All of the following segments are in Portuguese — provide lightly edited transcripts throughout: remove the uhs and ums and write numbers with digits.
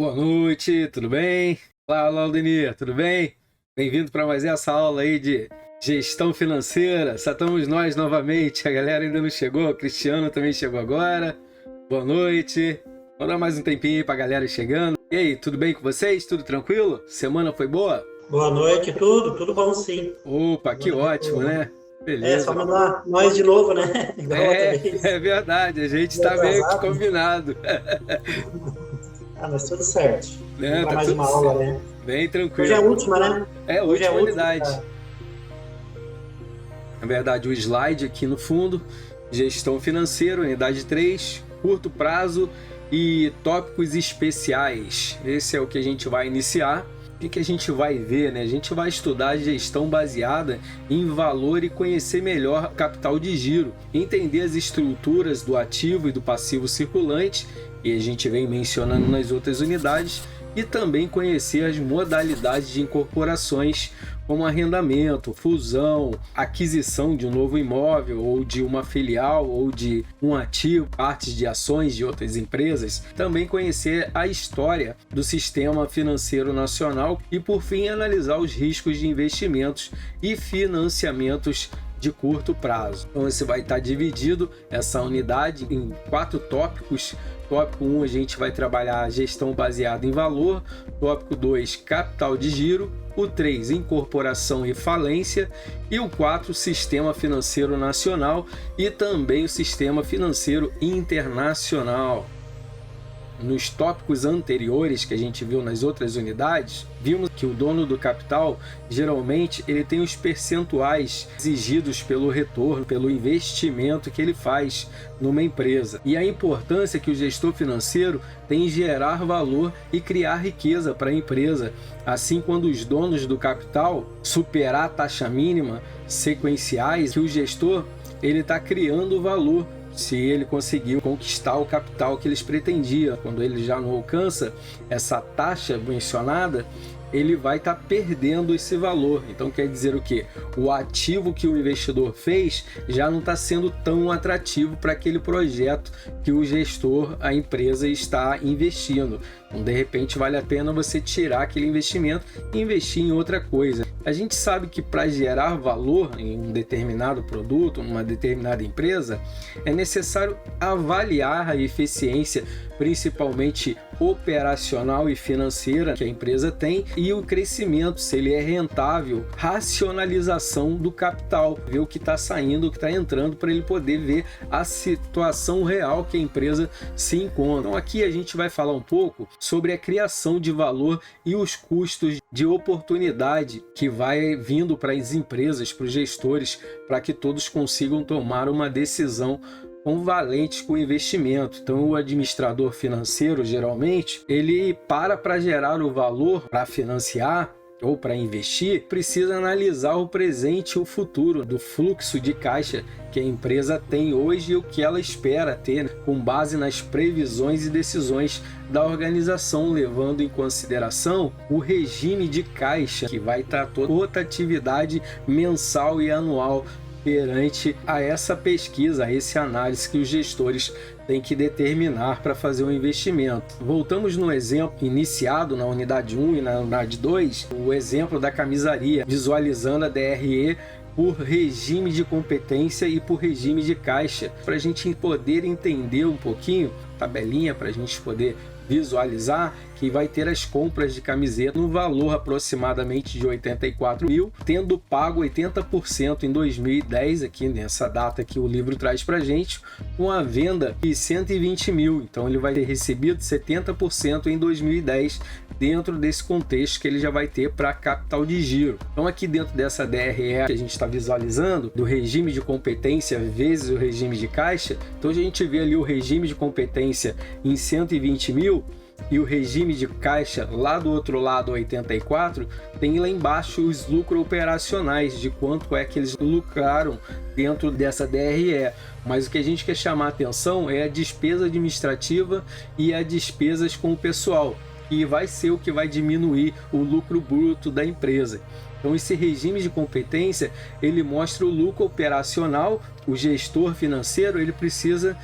Boa noite, tudo bem? Olá, Aldenir, tudo bem? Bem-vindo para mais essa aula aí de gestão financeira. Só estamos nós novamente, a galera ainda não chegou, o Cristiano também chegou agora. Boa noite. Vamos dar mais um tempinho para a galera chegando. E aí, tudo bem com vocês? Tudo tranquilo? Semana foi boa? Boa noite, tudo bom sim. Opa, que ótimo, né? Beleza. Só mandar nós de novo, né? Igual outra vez. É verdade, a gente está meio que combinado. Mas tudo certo. Né? Para Tá mais tudo uma aula, certo. né? Bem tranquilo. Hoje é a última, né? É a Hoje última é a última, unidade. tá? Na verdade, o slide aqui no fundo, gestão financeira, unidade 3, curto prazo e tópicos especiais. Esse é o que a gente vai iniciar. O que a gente vai ver, né? A gente vai estudar gestão baseada em valor e conhecer melhor o capital de giro, entender as estruturas do ativo e do passivo circulante, e a gente vem mencionando nas outras unidades, e também conhecer as modalidades de incorporações, como arrendamento, fusão, aquisição de um novo imóvel ou de uma filial ou de um ativo, partes de ações de outras empresas. Também conhecer a história do sistema financeiro nacional e, por fim, analisar os riscos de investimentos e financiamentos de curto prazo. Então, esse vai estar dividido, essa unidade, em 4 tópicos. Tópico 1, a gente vai trabalhar a gestão baseada em valor. Tópico 2, capital de giro. O 3, incorporação e falência. E o 4, sistema financeiro nacional e também o sistema financeiro internacional. Nos tópicos anteriores que a gente viu nas outras unidades, vimos que o dono do capital, geralmente, ele tem os percentuais exigidos pelo retorno, pelo investimento que ele faz numa empresa. E a importância que o gestor financeiro tem em gerar valor e criar riqueza para a empresa. Assim, quando os donos do capital superar a taxa mínima sequenciais, que o gestor ele está criando valor, se ele conseguiu conquistar o capital que eles pretendiam. Quando ele já não alcança essa taxa mencionada, ele vai estar perdendo esse valor. Então quer dizer o quê? O ativo que o investidor fez já não está sendo tão atrativo para aquele projeto que o gestor, a empresa, está investindo. Então, de repente, vale a pena você tirar aquele investimento e investir em outra coisa. A gente sabe que para gerar valor em um determinado produto, numa determinada empresa, é necessário avaliar a eficiência, principalmente operacional e financeira que a empresa tem, e o crescimento, se ele é rentável, racionalização do capital, ver o que está saindo, o que está entrando, para ele poder ver a situação real que a empresa se encontra. Então aqui a gente vai falar um pouco sobre a criação de valor e os custos de oportunidade que vai vindo para as empresas, para os gestores, para que todos consigam tomar uma decisão convalentes com o investimento. Então, o administrador financeiro, geralmente, ele para gerar o valor para financiar ou para investir, precisa analisar o presente e o futuro do fluxo de caixa que a empresa tem hoje e o que ela espera ter, com base nas previsões e decisões da organização, levando em consideração o regime de caixa, que vai estar toda a atividade mensal e anual perante a essa pesquisa, a esse análise que os gestores têm que determinar para fazer um investimento. Voltamos no exemplo iniciado na unidade 1 e na unidade 2, o exemplo da camisaria, visualizando a DRE por regime de competência e por regime de caixa, para a gente poder entender um pouquinho, tabelinha para a gente poder visualizar, que vai ter as compras de camiseta no valor aproximadamente de 84 mil, tendo pago 80% em 2010, aqui nessa data que o livro traz para gente, com a venda de 120 mil. Então ele vai ter recebido 70% em 2010, dentro desse contexto que ele já vai ter para capital de giro. Então aqui dentro dessa DRE que a gente está visualizando, do regime de competência vezes o regime de caixa, então a gente vê ali o regime de competência em 120 mil, e o regime de caixa lá do outro lado, 84, tem lá embaixo os lucros operacionais, de quanto é que eles lucraram dentro dessa DRE. Mas o que a gente quer chamar a atenção é a despesa administrativa e as despesas com o pessoal, que vai ser o que vai diminuir o lucro bruto da empresa. Então esse regime de competência, ele mostra o lucro operacional. O gestor financeiro, ele precisa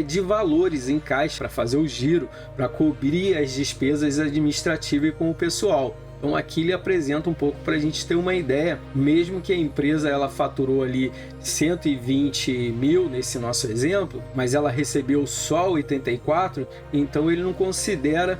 de valores em caixa para fazer o giro, para cobrir as despesas administrativas com o pessoal. Então aqui ele apresenta um pouco para a gente ter uma ideia, mesmo que a empresa ela faturou ali 120 mil nesse nosso exemplo, mas ela recebeu só 84, então ele não considera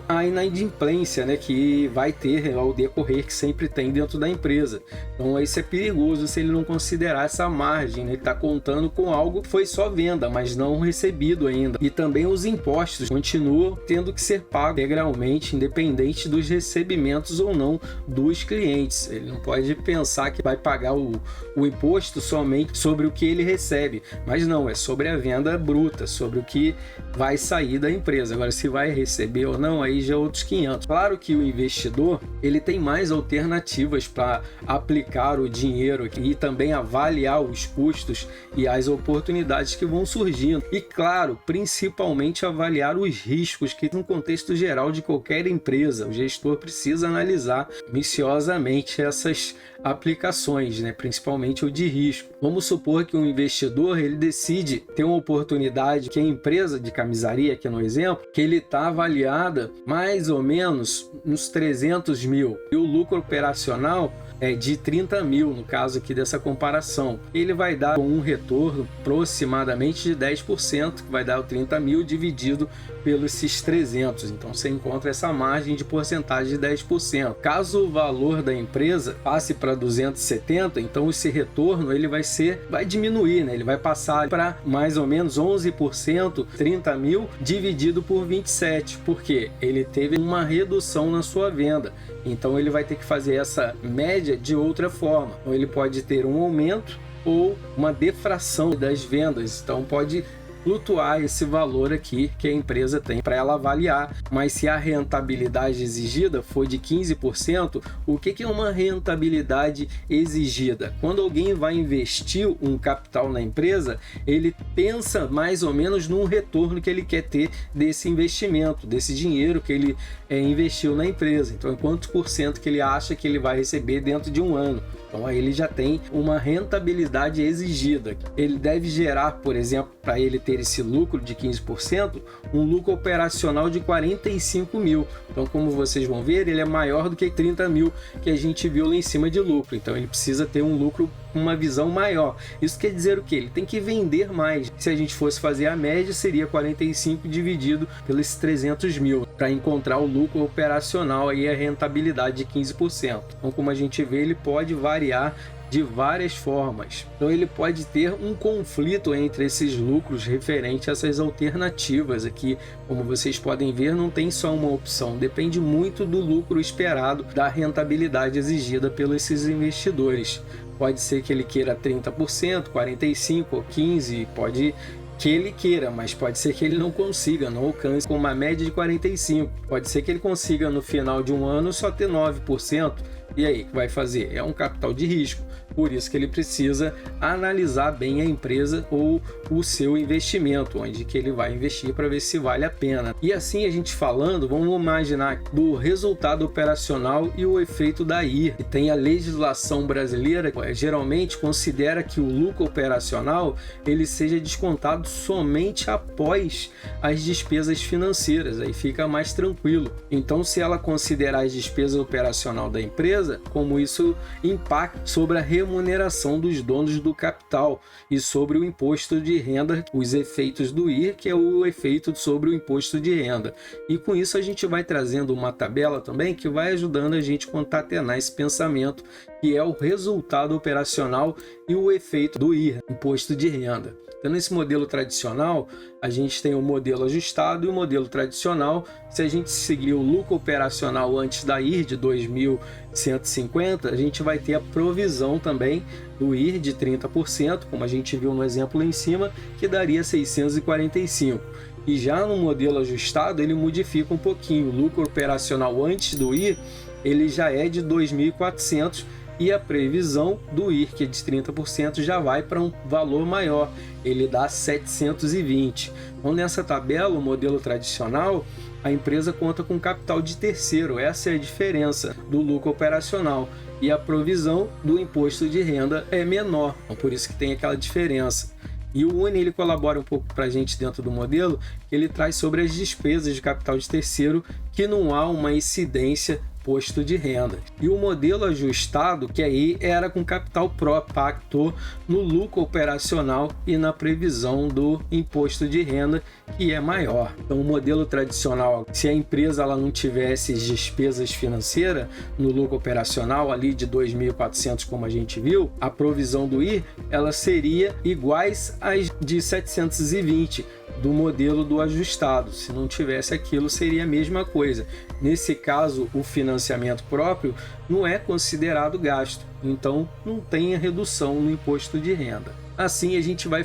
a inadimplência, né, que vai ter ao decorrer, que sempre tem dentro da empresa. Então isso é perigoso se ele não considerar essa margem, né? Ele está contando com algo que foi só venda, mas não recebido ainda. E também os impostos continuam tendo que ser pagos integralmente, independente dos recebimentos ou não dos clientes. Ele não pode pensar que vai pagar o imposto somente sobre o que ele recebe, mas não, é sobre a venda bruta, sobre o que vai sair da empresa. Agora, se vai receber ou não, aí já é outros 500. Claro que o investidor, ele tem mais alternativas para aplicar o dinheiro e também avaliar os custos e as oportunidades que vão surgindo. E claro, principalmente avaliar os riscos que no contexto geral de qualquer empresa, o gestor precisa analisar minuciosamente essas aplicações, né? Principalmente o de risco. Vamos supor que um investidor ele decide ter uma oportunidade que a empresa de camisaria, aqui no exemplo, que ele está avaliada mais ou menos nos 300 mil e o lucro operacional é de 30 mil, no caso aqui dessa comparação. Ele vai dar um retorno aproximadamente de 10%, que vai dar o 30 mil dividido pelos esses 300. Então você encontra essa margem de porcentagem de 10%. Caso o valor da empresa passe para 270, então esse retorno ele vai diminuir, né? Ele vai passar para mais ou menos 11%, 30 mil dividido por 27, porque ele teve uma redução na sua venda. Então ele vai ter que fazer essa média de outra forma. Então ele pode ter um aumento ou uma defração das vendas. Então pode flutuar esse valor aqui que a empresa tem para ela avaliar. Mas se a rentabilidade exigida for de 15%, o que é uma rentabilidade exigida? Quando alguém vai investir um capital na empresa, ele pensa mais ou menos num retorno que ele quer ter desse investimento, desse dinheiro que ele investiu na empresa. Então, quantos por cento que ele acha que ele vai receber dentro de um ano? Então, aí ele já tem uma rentabilidade exigida. Ele deve gerar, por exemplo, para ele ter esse lucro de 15%, um lucro operacional de 45 mil. Então, como vocês vão ver, ele é maior do que 30 mil que a gente viu lá em cima de lucro. Então, ele precisa ter um lucro, uma visão maior. Isso quer dizer o quê? Ele tem que vender mais. Se a gente fosse fazer a média, seria 45 dividido pelos 300 mil, para encontrar o lucro operacional e a rentabilidade de 15%. Então, como a gente vê, ele pode variar de várias formas. Então ele pode ter um conflito entre esses lucros referente a essas alternativas aqui. Como vocês podem ver, não tem só uma opção, depende muito do lucro esperado, da rentabilidade exigida pelos esses investidores. Pode ser que ele queira 30%, 45% ou 15%, pode que ele queira, mas pode ser que ele não consiga, não alcance com uma média de 45%. Pode ser que ele consiga no final de um ano só ter 9%. E aí, o que vai fazer? É um capital de risco. Por isso que ele precisa analisar bem a empresa ou o seu investimento, onde que ele vai investir para ver se vale a pena. E assim a gente falando, vamos imaginar do resultado operacional e o efeito da IR. E tem a legislação brasileira, geralmente considera que o lucro operacional ele seja descontado somente após as despesas financeiras, aí fica mais tranquilo. Então, se ela considerar as despesas operacional da empresa, como isso impacta sobre a remuneração dos donos do capital e sobre o imposto de renda, os efeitos do IR, que é o efeito sobre o imposto de renda. E com isso a gente vai trazendo uma tabela também que vai ajudando a gente a concatenar esse pensamento, que é o resultado operacional e o efeito do IR, imposto de renda. Então, nesse modelo tradicional, a gente tem o modelo ajustado e o modelo tradicional. Se a gente seguir o lucro operacional antes da IR de 2.150, a gente vai ter a provisão também do IR de 30%, como a gente viu no exemplo lá em cima, que daria 645. E já no modelo ajustado, ele modifica um pouquinho. O lucro operacional antes do IR, ele já é de 2.400, e a previsão do IR, que é de 30%, já vai para um valor maior, ele dá 720. Então, nessa tabela, o modelo tradicional, a empresa conta com capital de terceiro. Essa é a diferença do lucro operacional. E a provisão do imposto de renda é menor, então por isso que tem aquela diferença. E o UNE ele colabora um pouco para a gente dentro do modelo, ele traz sobre as despesas de capital de terceiro que não há uma incidência imposto de renda. E o modelo ajustado, que aí era com capital próprio, impactou no lucro operacional e na previsão do imposto de renda, que é maior. Então, o modelo tradicional, se a empresa ela não tivesse despesas financeiras no lucro operacional ali de 2.400, como a gente viu, a provisão do IR ela seria iguais às de 720 do modelo do ajustado. Se não tivesse aquilo, seria a mesma coisa. Nesse caso, o financiamento próprio não é considerado gasto, então não tem a redução no imposto de renda. Assim, a gente vai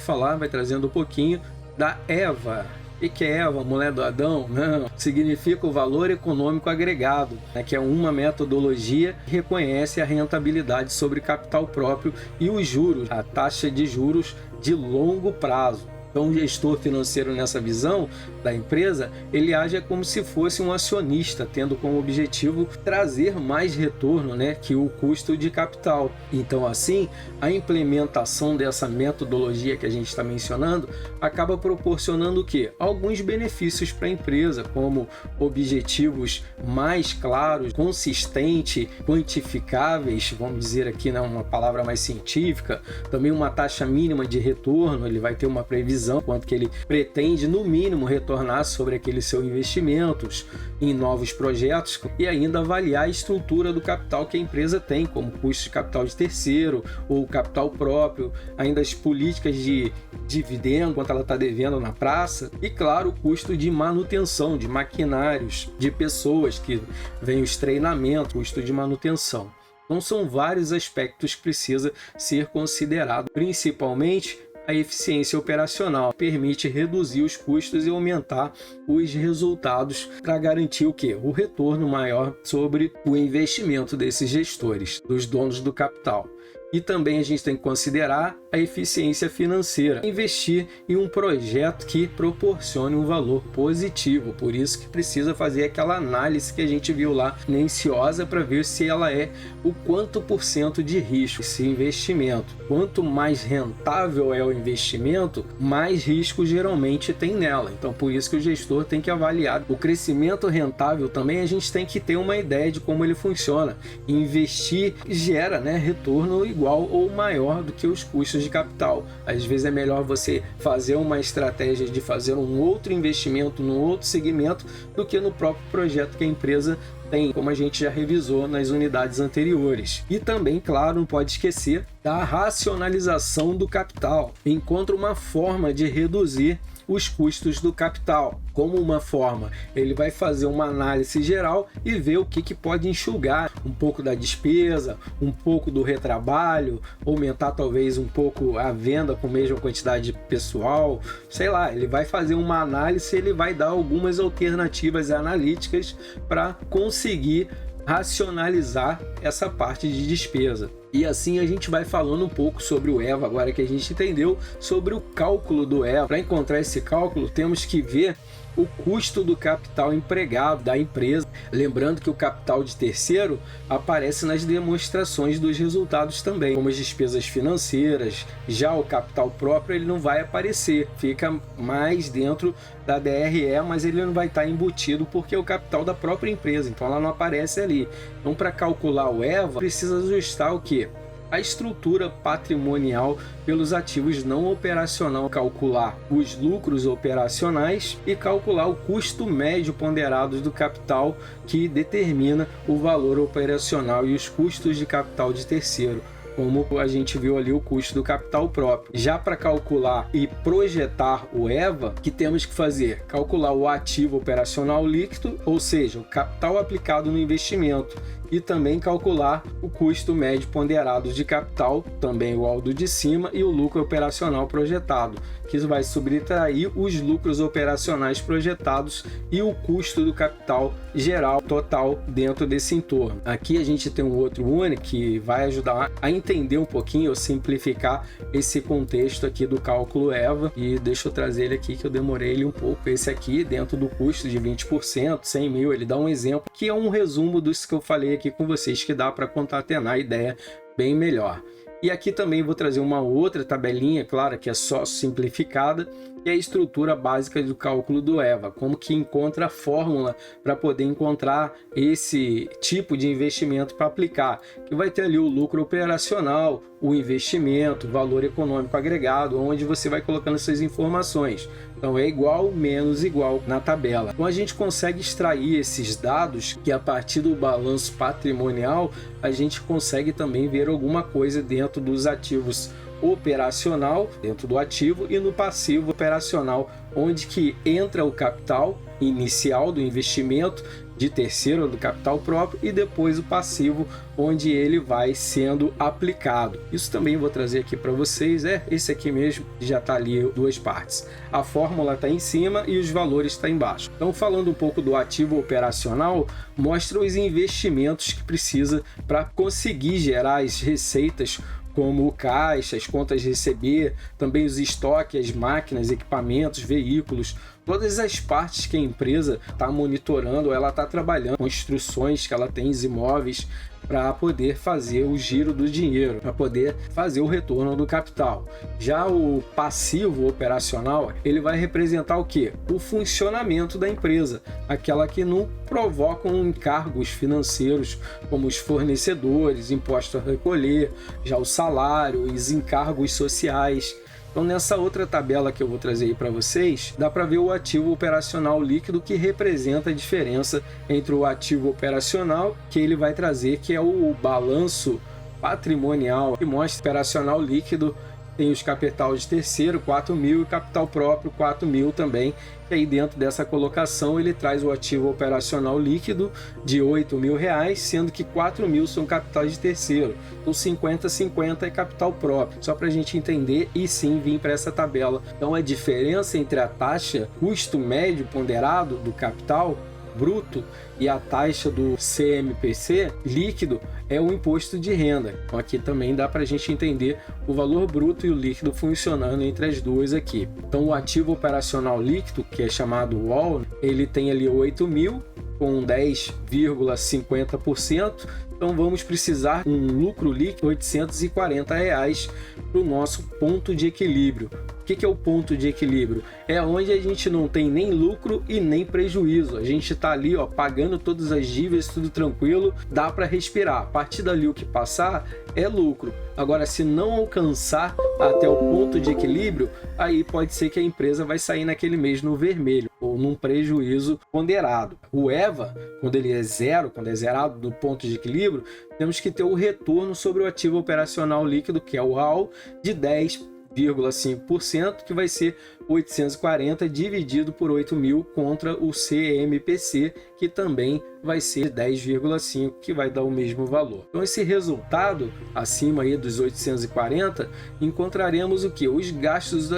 trazendo um pouquinho da EVA. O que é EVA, mulher do Adão? Não, significa o valor econômico agregado, que é uma metodologia que reconhece a rentabilidade sobre capital próprio e os juros, a taxa de juros de longo prazo. Então, o gestor financeiro, nessa visão da empresa, ele age como se fosse um acionista, tendo como objetivo trazer mais retorno, que o custo de capital. Então, assim, a implementação dessa metodologia que a gente está mencionando acaba proporcionando o quê? Alguns benefícios para a empresa, como objetivos mais claros, consistentes, quantificáveis, vamos dizer aqui, uma palavra mais científica, também uma taxa mínima de retorno, ele vai ter uma previsão quanto que ele pretende no mínimo retornar sobre aqueles seus investimentos em novos projetos e ainda avaliar a estrutura do capital que a empresa tem, como custo de capital de terceiro ou capital próprio, ainda as políticas de dividendo, quanto ela está devendo na praça e, claro, o custo de manutenção, de maquinários, de pessoas que vem os treinamentos, custo de manutenção. Então são vários aspectos que precisa ser considerado, principalmente a eficiência operacional permite reduzir os custos e aumentar os resultados para garantir o quê? O retorno maior sobre o investimento desses gestores, dos donos do capital. E também a gente tem que considerar a eficiência financeira, investir em um projeto que proporcione um valor positivo. Por isso que precisa fazer aquela análise que a gente viu lá, minuciosa, para ver se ela é o quanto por cento de risco esse investimento. Quanto mais rentável é o investimento, mais risco geralmente tem nela. Então, por isso que o gestor tem que avaliar o crescimento rentável também. A gente tem que ter uma ideia de como ele funciona. Investir gera, retorno igual ou maior do que os custos de capital. Às vezes é melhor você fazer uma estratégia de fazer um outro investimento num outro segmento do que no próprio projeto que a empresa tem, como a gente já revisou nas unidades anteriores. E também, claro, não pode esquecer da racionalização do capital. Encontra uma forma de reduzir os custos do capital. Como uma forma, ele vai fazer uma análise geral e ver o que pode enxugar um pouco da despesa, um pouco do retrabalho, aumentar talvez um pouco a venda com a mesma quantidade de pessoal, sei lá, ele vai fazer uma análise, ele vai dar algumas alternativas analíticas para conseguir racionalizar essa parte de despesa. E assim a gente vai falando um pouco sobre o EVA, agora que a gente entendeu sobre o cálculo do EVA. Para encontrar esse cálculo, temos que ver o custo do capital empregado da empresa. Lembrando que o capital de terceiro aparece nas demonstrações dos resultados também, como as despesas financeiras. Já o capital próprio ele não vai aparecer, fica mais dentro da DRE, mas ele não vai estar embutido porque é o capital da própria empresa, então ela não aparece ali. Então, para calcular o EVA, precisa ajustar o quê? A estrutura patrimonial pelos ativos não operacionais, calcular os lucros operacionais e calcular o custo médio ponderado do capital, que determina o valor operacional e os custos de capital de terceiro, como a gente viu ali o custo do capital próprio. Já para calcular e projetar o EVA, que temos que fazer? Calcular o ativo operacional líquido, ou seja, o capital aplicado no investimento, e também calcular o custo médio ponderado de capital, também igual ao do de cima, e o lucro operacional projetado, que vai subtrair os lucros operacionais projetados e o custo do capital geral total dentro desse entorno. Aqui a gente tem um outro UNE que vai ajudar a entender um pouquinho ou simplificar esse contexto aqui do cálculo EVA. E deixa eu trazer ele aqui, que eu demorei ele um pouco. Esse aqui, dentro do custo de 20%, 100 mil, ele dá um exemplo que é um resumo disso que eu falei aqui com vocês, que dá para concatenar a ideia bem melhor. E aqui também vou trazer uma outra tabelinha, claro, que é só simplificada, que é a estrutura básica do cálculo do EVA, como que encontra a fórmula para poder encontrar esse tipo de investimento para aplicar, que vai ter ali o lucro operacional, o investimento, o valor econômico agregado, onde você vai colocando essas informações. Então é igual, menos igual na tabela. Então a gente consegue extrair esses dados que a partir do balanço patrimonial a gente consegue também ver alguma coisa dentro dos ativos operacional, dentro do ativo, e no passivo operacional, onde que entra o capital inicial do investimento de terceiro, do capital próprio, e depois o passivo, onde ele vai sendo aplicado. Isso também vou trazer aqui para vocês, esse aqui mesmo, já está ali duas partes. A fórmula está em cima e os valores estão embaixo. Então, falando um pouco do ativo operacional, mostra os investimentos que precisa para conseguir gerar as receitas, como o caixa, as contas de receber, também os estoques, as máquinas, equipamentos, veículos, todas as partes que a empresa está monitorando, ela está trabalhando, construções que ela tem, os imóveis, para poder fazer o giro do dinheiro, para poder fazer o retorno do capital. Já o passivo operacional, ele vai representar o quê? O funcionamento da empresa, aquela que não provocam encargos financeiros, como os fornecedores, impostos a recolher, já o salário, os encargos sociais. Então, nessa outra tabela que eu vou trazer aí para vocês, dá para ver o ativo operacional líquido, que representa a diferença entre o ativo operacional, que ele vai trazer, que é o balanço patrimonial, que mostra operacional líquido, tem os capital de terceiro, 4 mil, e capital próprio, 4 mil também. E aí dentro dessa colocação ele traz o ativo operacional líquido de 8 mil reais, sendo que 4 mil são capitais de terceiro. Então 50-50 é capital próprio, só para a gente entender e sim vir para essa tabela. Então a diferença entre a taxa custo médio ponderado do capital bruto e a taxa do CMPC líquido é o imposto de renda. Então aqui também dá para a gente entender o valor bruto e o líquido funcionando entre as duas aqui. Então o ativo operacional líquido, que é chamado WOL, ele tem ali 8 mil com 10,50%. Então vamos precisar de um lucro líquido de R$840 para o nosso ponto de equilíbrio. O que é o ponto de equilíbrio? É onde a gente não tem nem lucro e nem prejuízo. A gente está ali, pagando todas as dívidas, tudo tranquilo, dá para respirar. A partir dali o que passar é lucro. Agora, se não alcançar até o ponto de equilíbrio, aí pode ser que a empresa vai sair naquele mês no vermelho ou num prejuízo ponderado. O EVA, quando ele é zero, quando é zerado do ponto de equilíbrio, temos que ter o retorno sobre o ativo operacional líquido, que é o RAL, de 10,5%, que vai ser 840 dividido por 8 mil contra o CMPC, que também vai ser 10,5, que vai dar o mesmo valor. Então esse resultado, acima aí dos 840, encontraremos o que? Os gastos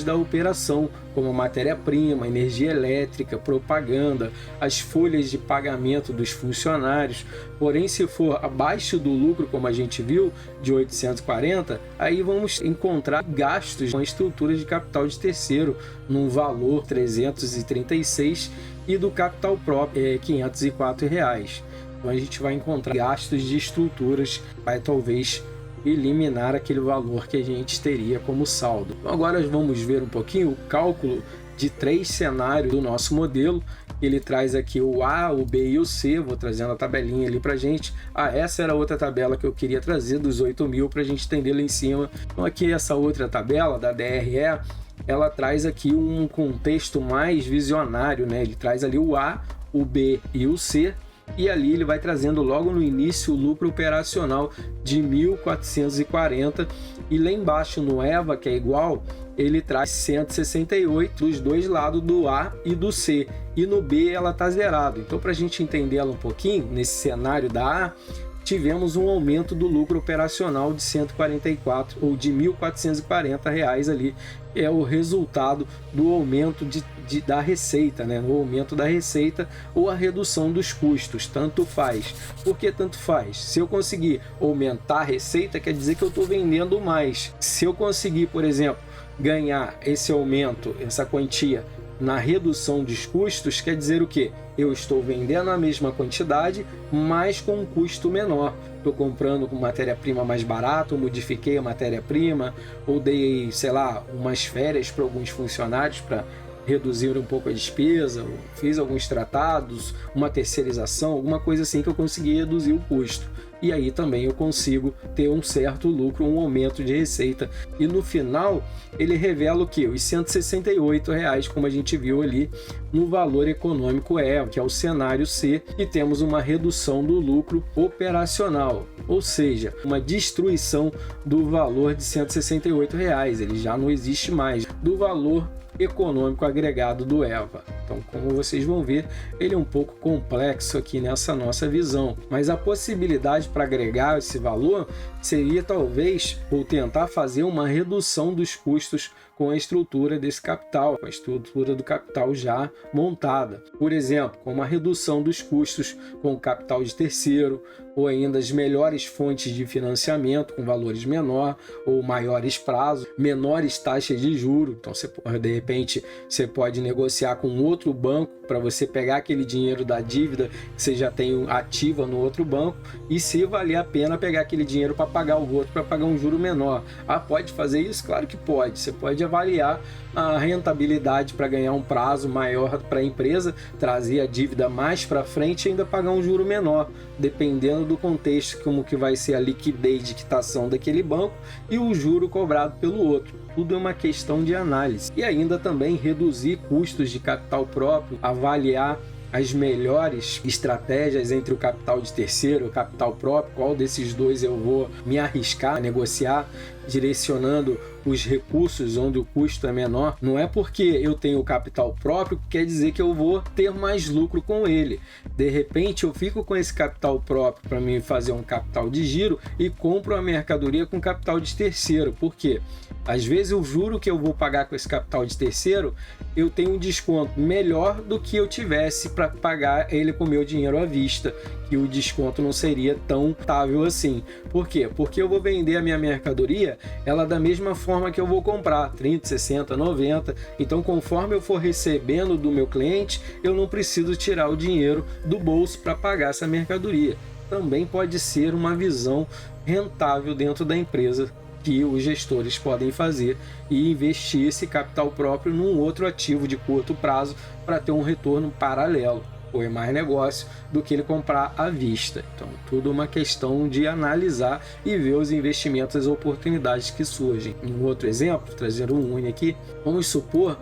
da operação, como matéria-prima, energia elétrica, propaganda, as folhas de pagamento dos funcionários. Porém, se for abaixo do lucro, como a gente viu, de 840, aí vamos encontrar gastos com a estrutura de capital de terceiro, num valor 336, e do capital próprio R$504. Então a gente vai encontrar gastos de estruturas, vai talvez eliminar aquele valor que a gente teria como saldo. Então agora vamos ver um pouquinho o cálculo de 3 cenários do nosso modelo. Ele traz aqui o A, o B e o C. Vou trazendo a tabelinha ali para gente. Essa era outra tabela que eu queria trazer dos 8 mil para a gente entender lá em cima. Então aqui essa outra tabela da DRE, ela traz aqui um contexto mais visionário, né? Ele traz ali o A, o B e o C, e ali ele vai trazendo logo no início o lucro operacional de 1.440, e lá embaixo no EVA, que é igual, ele traz 168 dos dois lados, do A e do C, e no B ela está zerado. Então, para a gente entender ela um pouquinho, nesse cenário da A, tivemos um aumento do lucro operacional de 144 ou de R$ 1.440 ali, é o resultado do aumento da receita, né? O aumento da receita ou a redução dos custos, tanto faz. Por que tanto faz? Se eu conseguir aumentar a receita, quer dizer que eu estou vendendo mais. Se eu conseguir, por exemplo, ganhar esse aumento, essa quantia na redução dos custos, quer dizer o quê? Eu estou vendendo a mesma quantidade, mas com um custo menor. Estou comprando com matéria-prima mais barata, ou modifiquei a matéria-prima, ou dei, sei lá, umas férias para alguns funcionários para reduzir um pouco a despesa, ou fiz alguns tratados, uma terceirização, alguma coisa assim que eu consegui reduzir o custo. E aí também eu consigo ter um certo lucro, um aumento de receita. E no final ele revela o que? Os R$ 168, como a gente viu ali no valor econômico E, que é o cenário C, e temos uma redução do lucro operacional, ou seja, uma destruição do valor de R$ 168, ele já não existe mais, do valor econômico agregado do EVA. Então, como vocês vão ver, ele é um pouco complexo aqui nessa nossa visão, mas a possibilidade para agregar esse valor seria talvez ou tentar fazer uma redução dos custos com a estrutura desse capital, com a estrutura do capital já montada. Por exemplo, com uma redução dos custos com o capital de terceiro, ou ainda as melhores fontes de financiamento com valores menor ou maiores prazos, menores taxas de juros. Então, de repente, você pode negociar com outro banco para você pegar aquele dinheiro da dívida que você já tem ativa no outro banco, e se valer a pena pegar aquele dinheiro para pagar o outro, para pagar um juro menor. Ah, pode fazer isso? Claro que pode. Você pode avaliar a rentabilidade para ganhar um prazo maior para a empresa, trazer a dívida mais para frente e ainda pagar um juro menor, dependendo do contexto, como que vai ser a liquidez de quitação daquele banco e o juro cobrado pelo outro. Tudo é uma questão de análise. E ainda também reduzir custos de capital próprio, avaliar as melhores estratégias entre o capital de terceiro e o capital próprio, qual desses dois eu vou me arriscar a negociar, direcionando os recursos onde o custo é menor. Não é porque eu tenho capital próprio que quer dizer que eu vou ter mais lucro com ele. De repente eu fico com esse capital próprio para me fazer um capital de giro e compro a mercadoria com capital de terceiro. Por quê? Às vezes o juro que eu vou pagar com esse capital de terceiro, eu tenho um desconto melhor do que eu tivesse para pagar ele com meu dinheiro à vista, que o desconto não seria tão rentável assim. Por quê? Porque eu vou vender a minha mercadoria, ela da mesma forma que eu vou comprar, 30, 60, 90. Então, conforme eu for recebendo do meu cliente, eu não preciso tirar o dinheiro do bolso para pagar essa mercadoria. Também pode ser uma visão rentável dentro da empresa que os gestores podem fazer e investir esse capital próprio num outro ativo de curto prazo para ter um retorno paralelo, ou é mais negócio do que ele comprar à vista. Então, tudo uma questão de analisar e ver os investimentos, as oportunidades que surgem. Um outro exemplo, trazer um Uni aqui, vamos supor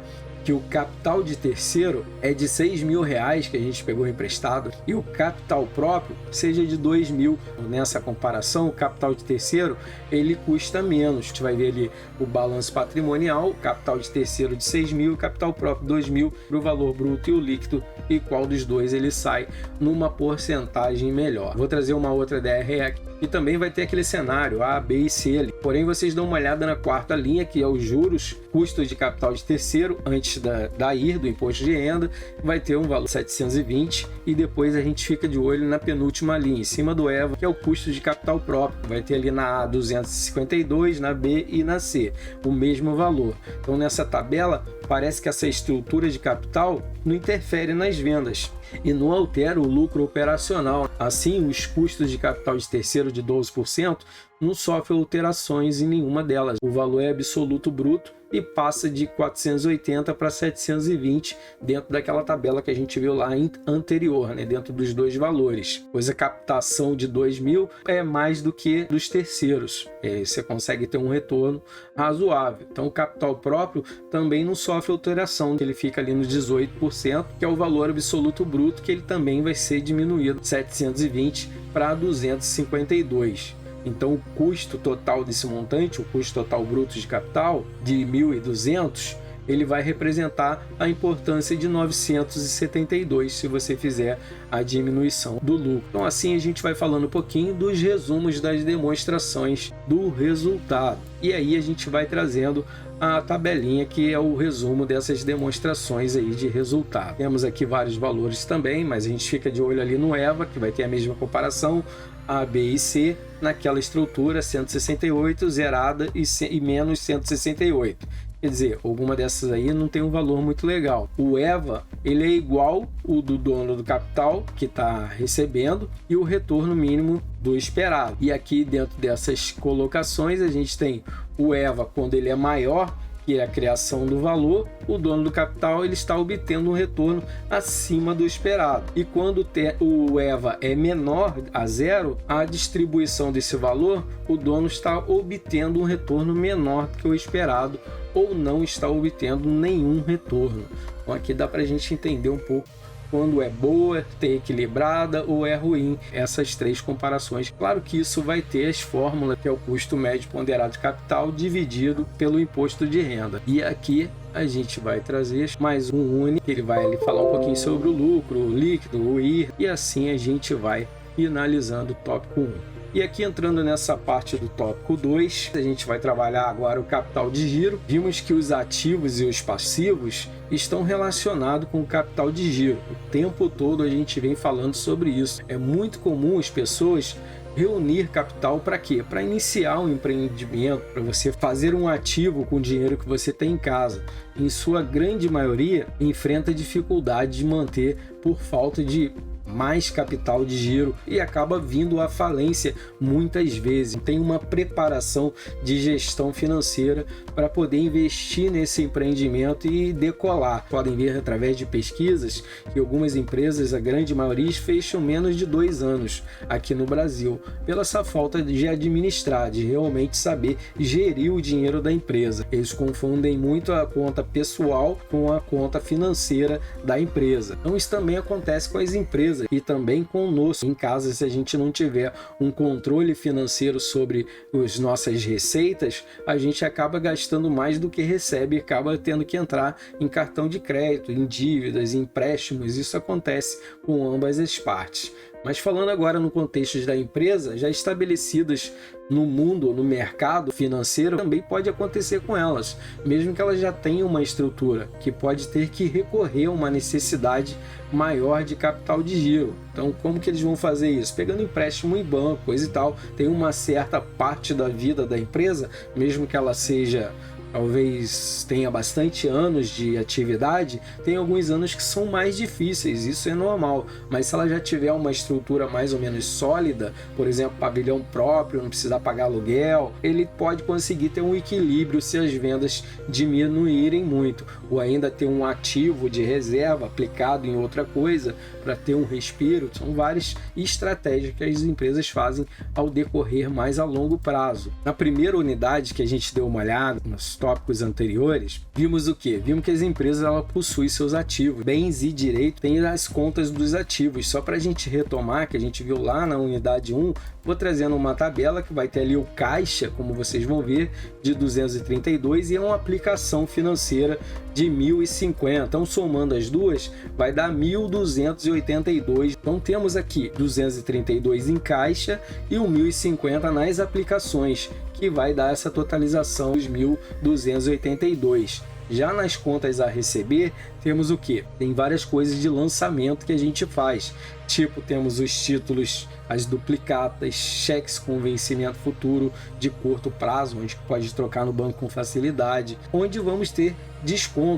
que o capital de terceiro é de R$6.000 que a gente pegou emprestado e o capital próprio seja de R$2.000. Nessa comparação, o capital de terceiro ele custa menos. A gente vai ver ali o balanço patrimonial, o capital de terceiro de R$6.000, o capital próprio R$2.000, para o valor bruto e o líquido, e qual dos dois ele sai numa porcentagem melhor. Vou trazer uma outra DRE aqui, e também vai ter aquele cenário A, B e C ali. Porém, vocês dão uma olhada na quarta linha, que é os juros, custos de capital de terceiro, antes da IR, do imposto de renda, vai ter um valor 720, e depois a gente fica de olho na penúltima linha, em cima do EVA, que é o custo de capital próprio. Vai ter ali na A 252, na B e na C, o mesmo valor. Então, nessa tabela, parece que essa estrutura de capital não interfere nas vendas e não altera o lucro operacional. Assim, os custos de capital de terceiro de 12% não sofrem alterações em nenhuma delas. O valor é absoluto bruto e passa de 480 para 720 dentro daquela tabela que a gente viu lá anterior, né? Dentro dos dois valores. Pois a captação de 2.000 é mais do que dos terceiros. Você consegue ter um retorno razoável. Então o capital próprio também não sofre alteração, ele fica ali nos 18%, que é o valor absoluto bruto, que ele também vai ser diminuído de 720 para 252. Então, o custo total desse montante, o custo total bruto de capital de 1.200, ele vai representar a importância de 972 se você fizer a diminuição do lucro. Então assim a gente vai falando um pouquinho dos resumos das demonstrações do resultado. E aí a gente vai trazendo a tabelinha que é o resumo dessas demonstrações aí de resultado. Temos aqui vários valores também, mas a gente fica de olho ali no EVA, que vai ter a mesma comparação, A, B e C, naquela estrutura 168 zerada e menos 168. Quer dizer, alguma dessas aí não tem um valor muito legal. O EVA, ele é igual o do dono do capital, que está recebendo, e o retorno mínimo do esperado. E aqui dentro dessas colocações a gente tem o EVA quando ele é maior, que é a criação do valor, o dono do capital ele está obtendo um retorno acima do esperado. E quando o EVA é menor a zero, a distribuição desse valor, o dono está obtendo um retorno menor do que o esperado ou não está obtendo nenhum retorno. Então aqui dá para a gente entender um pouco quando é boa, ter equilibrada ou é ruim, essas três comparações. Claro que isso vai ter as fórmulas, que é o custo médio ponderado de capital dividido pelo imposto de renda. E aqui a gente vai trazer mais um único, ele vai ali falar um pouquinho sobre o lucro, o líquido, o IR, e assim a gente vai finalizando o tópico 1. E aqui entrando nessa parte do tópico 2, a gente vai trabalhar agora o capital de giro. Vimos que os ativos e os passivos estão relacionados com o capital de giro. O tempo todo a gente vem falando sobre isso. É muito comum as pessoas reunir capital para quê? Para iniciar um empreendimento, para você fazer um ativo com o dinheiro que você tem em casa. Em sua grande maioria, enfrenta dificuldade de manter por falta de mais capital de giro e acaba vindo à falência muitas vezes. Tem uma preparação de gestão financeira para poder investir nesse empreendimento e decolar. Podem ver através de pesquisas que algumas empresas, a grande maioria, fecham menos de 2 anos aqui no Brasil, pela essa falta de administrar, de realmente saber gerir o dinheiro da empresa. Eles confundem muito a conta pessoal com a conta financeira da empresa. Então isso também acontece com as empresas e também conosco em casa. Se a gente não tiver um controle financeiro sobre as nossas receitas, a gente acaba gastando mais do que recebe e acaba tendo que entrar em cartão de crédito, em dívidas, em empréstimos. Isso acontece com ambas as partes. Mas falando agora no contexto da empresa, já estabelecidas no mundo, no mercado financeiro, também pode acontecer com elas, mesmo que elas já tenham uma estrutura, que pode ter que recorrer a uma necessidade maior de capital de giro. Então, como que eles vão fazer isso? Pegando empréstimo em banco, coisa e tal. Tem uma certa parte da vida da empresa, mesmo que ela seja... talvez tenha bastante anos de atividade, tem alguns anos que são mais difíceis, isso é normal, mas se ela já tiver uma estrutura mais ou menos sólida, por exemplo, pavilhão próprio, não precisar pagar aluguel, ele pode conseguir ter um equilíbrio se as vendas diminuírem muito, ou ainda ter um ativo de reserva aplicado em outra coisa para ter um respiro. São várias estratégias que as empresas fazem ao decorrer mais a longo prazo. Na primeira unidade que a gente deu uma olhada, nos tópicos anteriores, vimos o quê? Vimos que as empresas ela possuem seus ativos, bens e direitos, tem as contas dos ativos. Só para a gente retomar, que a gente viu lá na unidade 1, vou trazendo uma tabela que vai ter ali o caixa, como vocês vão ver, de 232 e é uma aplicação financeira de 1.050. Então, somando as duas, vai dar 1.282. Então, temos aqui 232 em caixa e o 1.050 nas aplicações, que vai dar essa totalização dos 1.282. Já nas contas a receber, temos o que? Tem várias coisas de lançamento que a gente faz. Tipo, temos os títulos, as duplicatas, cheques com vencimento futuro de curto prazo, onde pode trocar no banco com facilidade, onde vamos ter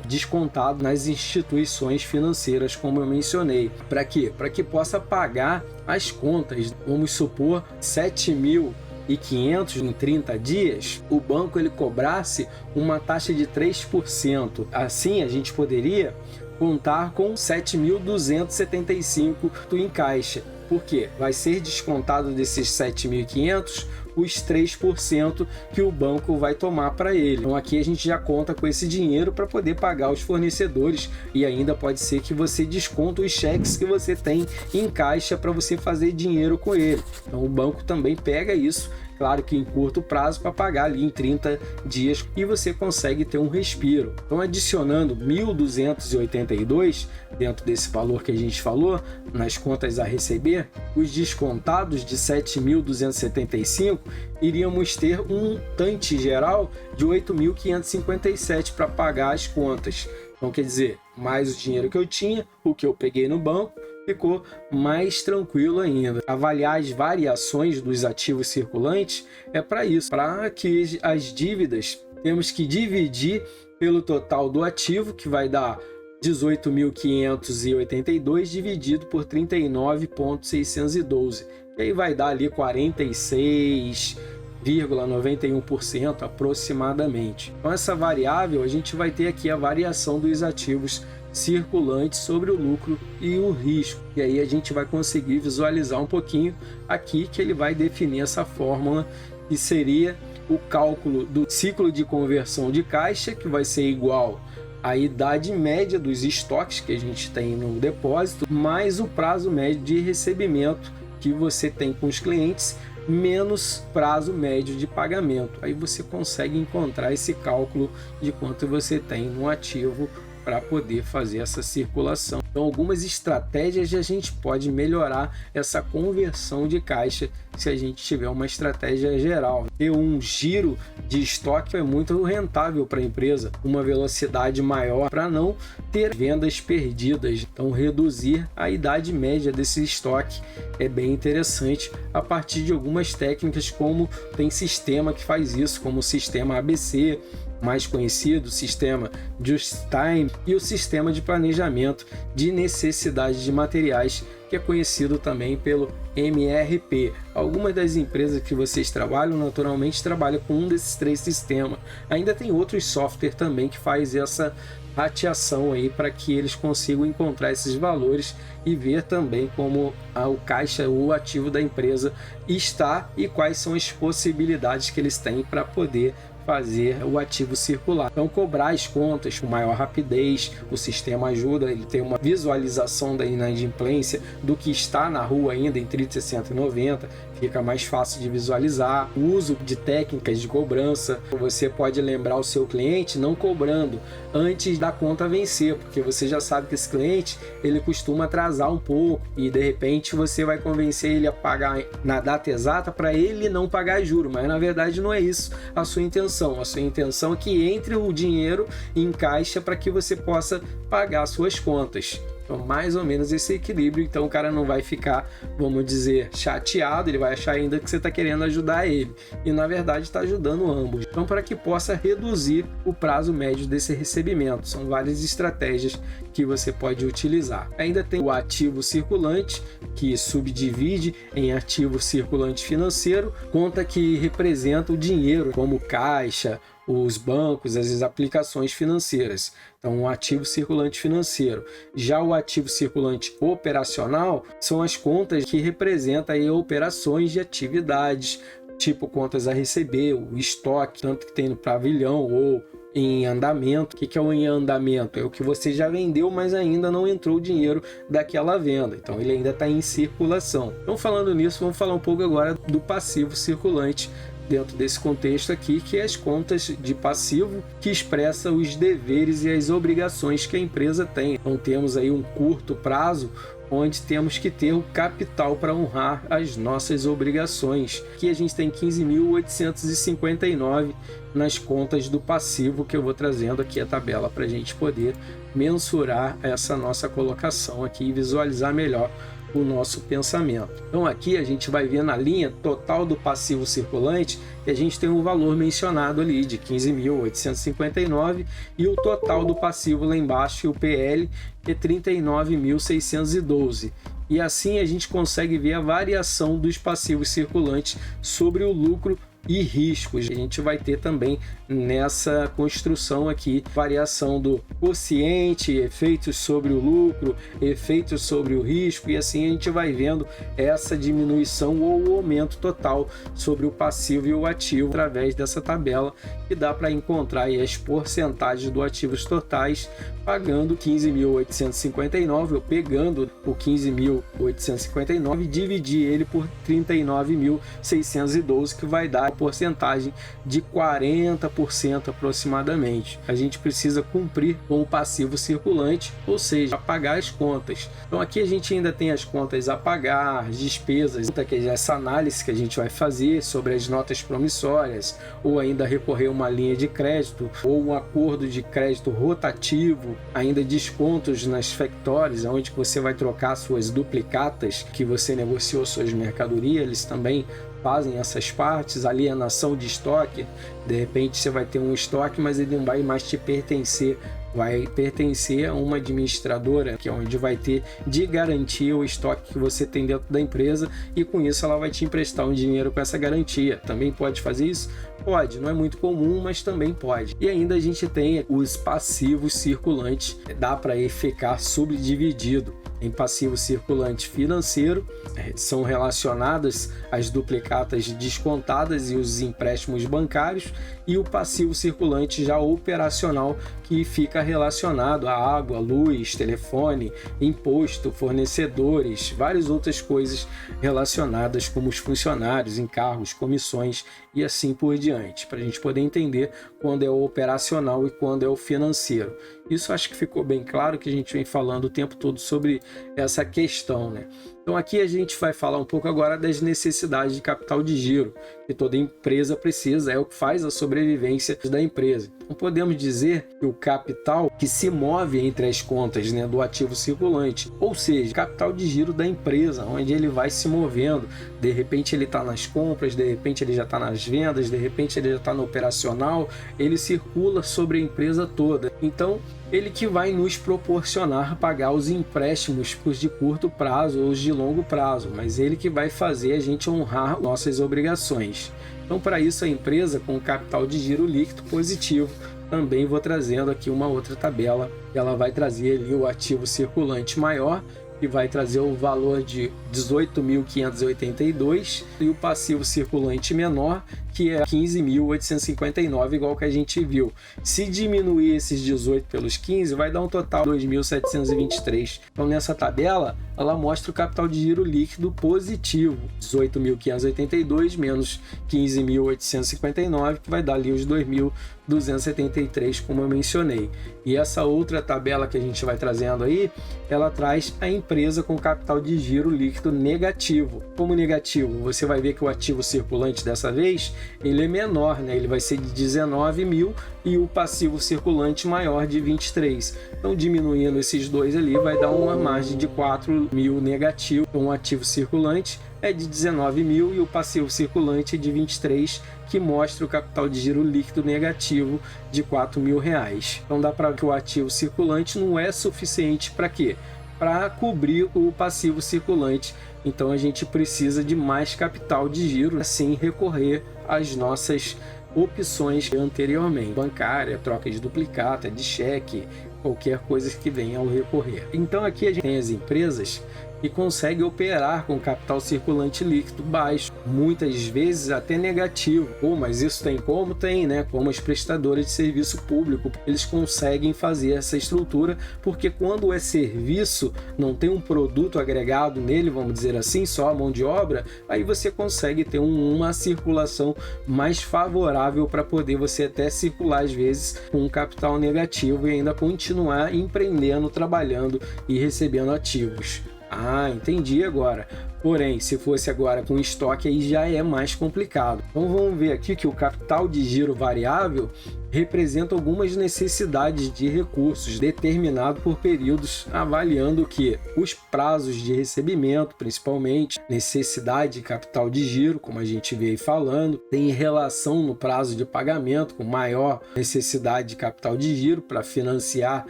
descontado nas instituições financeiras, como eu mencionei. Para quê? Para que possa pagar as contas. Vamos supor 7.500 em 30 dias, o banco ele cobrasse uma taxa de 3%. Assim, a gente poderia contar com 7.275 em caixa. Por quê? Vai ser descontado desses 7.500 os 3% que o banco vai tomar para ele. Então aqui a gente já conta com esse dinheiro para poder pagar os fornecedores e ainda pode ser que você desconte os cheques que você tem em caixa para você fazer dinheiro com ele. Então o banco também pega isso, claro que em curto prazo, para pagar ali em 30 dias e você consegue ter um respiro. Então, adicionando 1.282 dentro desse valor que a gente falou, nas contas a receber, os descontados de 7.275, iríamos ter um montante geral de 8.557 para pagar as contas. Então, quer dizer, mais o dinheiro que eu tinha, o que eu peguei no banco, ficou mais tranquilo ainda. Avaliar as variações dos ativos circulantes é para isso, para que as dívidas temos que dividir pelo total do ativo, que vai dar 18.582 dividido por 39.612, e aí vai dar ali 46,91% aproximadamente. Então essa variável, a gente vai ter aqui a variação dos ativos circulantes sobre o lucro e o risco. E aí a gente vai conseguir visualizar um pouquinho aqui que ele vai definir essa fórmula, que seria o cálculo do ciclo de conversão de caixa, que vai ser igual à idade média dos estoques que a gente tem no depósito, mais o prazo médio de recebimento que você tem com os clientes, menos prazo médio de pagamento. Aí você consegue encontrar esse cálculo de quanto você tem no ativo para poder fazer essa circulação. Então, algumas estratégias a gente pode melhorar essa conversão de caixa se a gente tiver uma estratégia geral. Ter um giro de estoque é muito rentável para a empresa, uma velocidade maior para não ter vendas perdidas. Então, reduzir a idade média desse estoque é bem interessante a partir de algumas técnicas, como tem sistema que faz isso, como o sistema ABC, mais conhecido, o sistema Just Time, e o sistema de planejamento de necessidade de materiais, que é conhecido também pelo MRP. Algumas das empresas que vocês trabalham, naturalmente, trabalham com um desses três sistemas. Ainda tem outros softwares também que faz essa rateação aí para que eles consigam encontrar esses valores e ver também como o caixa, o ativo da empresa está e quais são as possibilidades que eles têm para poder fazer o ativo circular. Então, cobrar as contas com maior rapidez, o sistema ajuda, ele tem uma visualização da inadimplência do que está na rua ainda em 30, 60 e 90, fica mais fácil de visualizar. O uso de técnicas de cobrança, você pode lembrar o seu cliente não cobrando antes da conta vencer, porque você já sabe que esse cliente, ele costuma atrasar um pouco e de repente você vai convencer ele a pagar na data exata para ele não pagar juros, mas na verdade não é isso a sua intenção. A sua intenção é que entre o dinheiro em caixa para que você possa pagar suas contas. Então, mais ou menos esse equilíbrio. Então, o cara não vai ficar, vamos dizer, chateado, ele vai achar ainda que você está querendo ajudar ele. E, na verdade, está ajudando ambos. Então, para que possa reduzir o prazo médio desse recebimento. São várias estratégias que você pode utilizar. Ainda tem o ativo circulante, que subdivide em ativo circulante financeiro, conta que representa o dinheiro, como caixa, os bancos, as aplicações financeiras. Então, um ativo circulante financeiro. Já o ativo circulante operacional são as contas que representam aí operações de atividades, tipo contas a receber, o estoque, tanto que tem no pavilhão ou em andamento. O que é o em andamento? É o que você já vendeu, mas ainda não entrou o dinheiro daquela venda. Então, ele ainda está em circulação. Então, falando nisso, vamos falar um pouco agora do passivo circulante, dentro desse contexto aqui, que é as contas de passivo, que expressa os deveres e as obrigações que a empresa tem. Então temos aí um curto prazo, onde temos que ter o capital para honrar as nossas obrigações. Aqui a gente tem 15.859 nas contas do passivo, que eu vou trazendo aqui a tabela para a gente poder mensurar essa nossa colocação aqui e visualizar melhor o nosso pensamento. Então aqui a gente vai ver na linha total do passivo circulante que a gente tem um valor mencionado ali de 15.859 e o total do passivo lá embaixo, o PL, é 39.612. E assim a gente consegue ver a variação dos passivos circulantes sobre o lucro e riscos. A gente vai ter também nessa construção aqui variação do quociente, efeitos sobre o lucro, efeitos sobre o risco, e assim a gente vai vendo essa diminuição ou o aumento total sobre o passivo e o ativo através dessa tabela, que dá para encontrar aí as porcentagens do ativos totais, pagando 15.859, eu pegando o 15.859 e dividir ele por 39.612, que vai dar a porcentagem de 40% aproximadamente. A gente precisa cumprir com o passivo circulante, ou seja, pagar as contas. Então aqui a gente ainda tem as contas a pagar, as despesas, que é essa análise que a gente vai fazer sobre as notas promissórias, ou ainda recorrer a uma linha de crédito, ou um acordo de crédito rotativo, ainda descontos nas factories, onde você vai trocar suas duplicatas que você negociou suas mercadorias, eles também fazem essas partes, alienação de estoque, de repente você vai ter um estoque, mas ele não vai mais te pertencer, vai pertencer a uma administradora, que é onde vai ter de garantia o estoque que você tem dentro da empresa, e com isso ela vai te emprestar um dinheiro com essa garantia. Também pode fazer isso? Pode, não é muito comum, mas também pode. E ainda a gente tem os passivos circulantes, dá para ficar subdividido em passivo circulante financeiro, são relacionadas às duplicatas descontadas e os empréstimos bancários, e o passivo circulante já operacional, que fica relacionado a água, luz, telefone, imposto, fornecedores, várias outras coisas relacionadas, como os funcionários, encargos, comissões e assim por diante, para a gente poder entender quando é o operacional e quando é o financeiro. Isso acho que ficou bem claro, que a gente vem falando o tempo todo sobre essa questão, né? Então aqui a gente vai falar um pouco agora das necessidades de capital de giro, que toda empresa precisa, é o que faz a sobrevivência da empresa. Então podemos dizer que o capital que se move entre as contas, né, do ativo circulante, ou seja, capital de giro da empresa, onde ele vai se movendo, de repente ele está nas compras, de repente ele já está nas vendas, de repente ele já está no operacional, ele circula sobre a empresa toda. Então ele que vai nos proporcionar pagar os empréstimos de curto prazo ou os de longo prazo, mas ele que vai fazer a gente honrar nossas obrigações. Então, para isso, a empresa com capital de giro líquido positivo, também vou trazendo aqui uma outra tabela, que ela vai trazer ali o ativo circulante maior, que vai trazer o valor de 18.582, e o passivo circulante menor, que é 15.859, igual que a gente viu. Se diminuir esses 18 pelos 15, vai dar um total de 2.723. Então, nessa tabela, ela mostra o capital de giro líquido positivo, 18.582 menos 15.859, que vai dar ali os 2.273, como eu mencionei. E essa outra tabela que a gente vai trazendo aí, ela traz a empresa com capital de giro líquido negativo. Como negativo, você vai ver que o ativo circulante dessa vez, ele é menor, né? Ele vai ser de 19 mil e o passivo circulante maior de 23. Então, diminuindo esses dois ali, vai dar uma margem de 4 mil negativo. Então, o ativo circulante é de 19 mil e o passivo circulante é de 23, que mostra o capital de giro líquido negativo de R$4.000. Então, dá para ver que o ativo circulante não é suficiente para quê? Para cobrir o passivo circulante. Então, a gente precisa de mais capital de giro, assim recorrer às nossas opções anteriormente, bancária, troca de duplicata, de cheque, qualquer coisa que venha ao recorrer. Então, aqui a gente tem as empresas e consegue operar com capital circulante líquido baixo, muitas vezes até negativo. Pô, mas isso tem como? Tem, né? Como as prestadoras de serviço público, eles conseguem fazer essa estrutura, porque quando é serviço, não tem um produto agregado nele, vamos dizer assim, só a mão de obra, aí você consegue ter uma circulação mais favorável para poder você até circular às vezes com um capital negativo e ainda continuar empreendendo, trabalhando e recebendo ativos. Ah, entendi agora. Porém, se fosse agora com estoque, aí já é mais complicado. Então vamos ver aqui que o capital de giro variável representa algumas necessidades de recursos determinado por períodos, avaliando que os prazos de recebimento, principalmente, necessidade de capital de giro, como a gente veio falando, tem relação no prazo de pagamento, com maior necessidade de capital de giro para financiar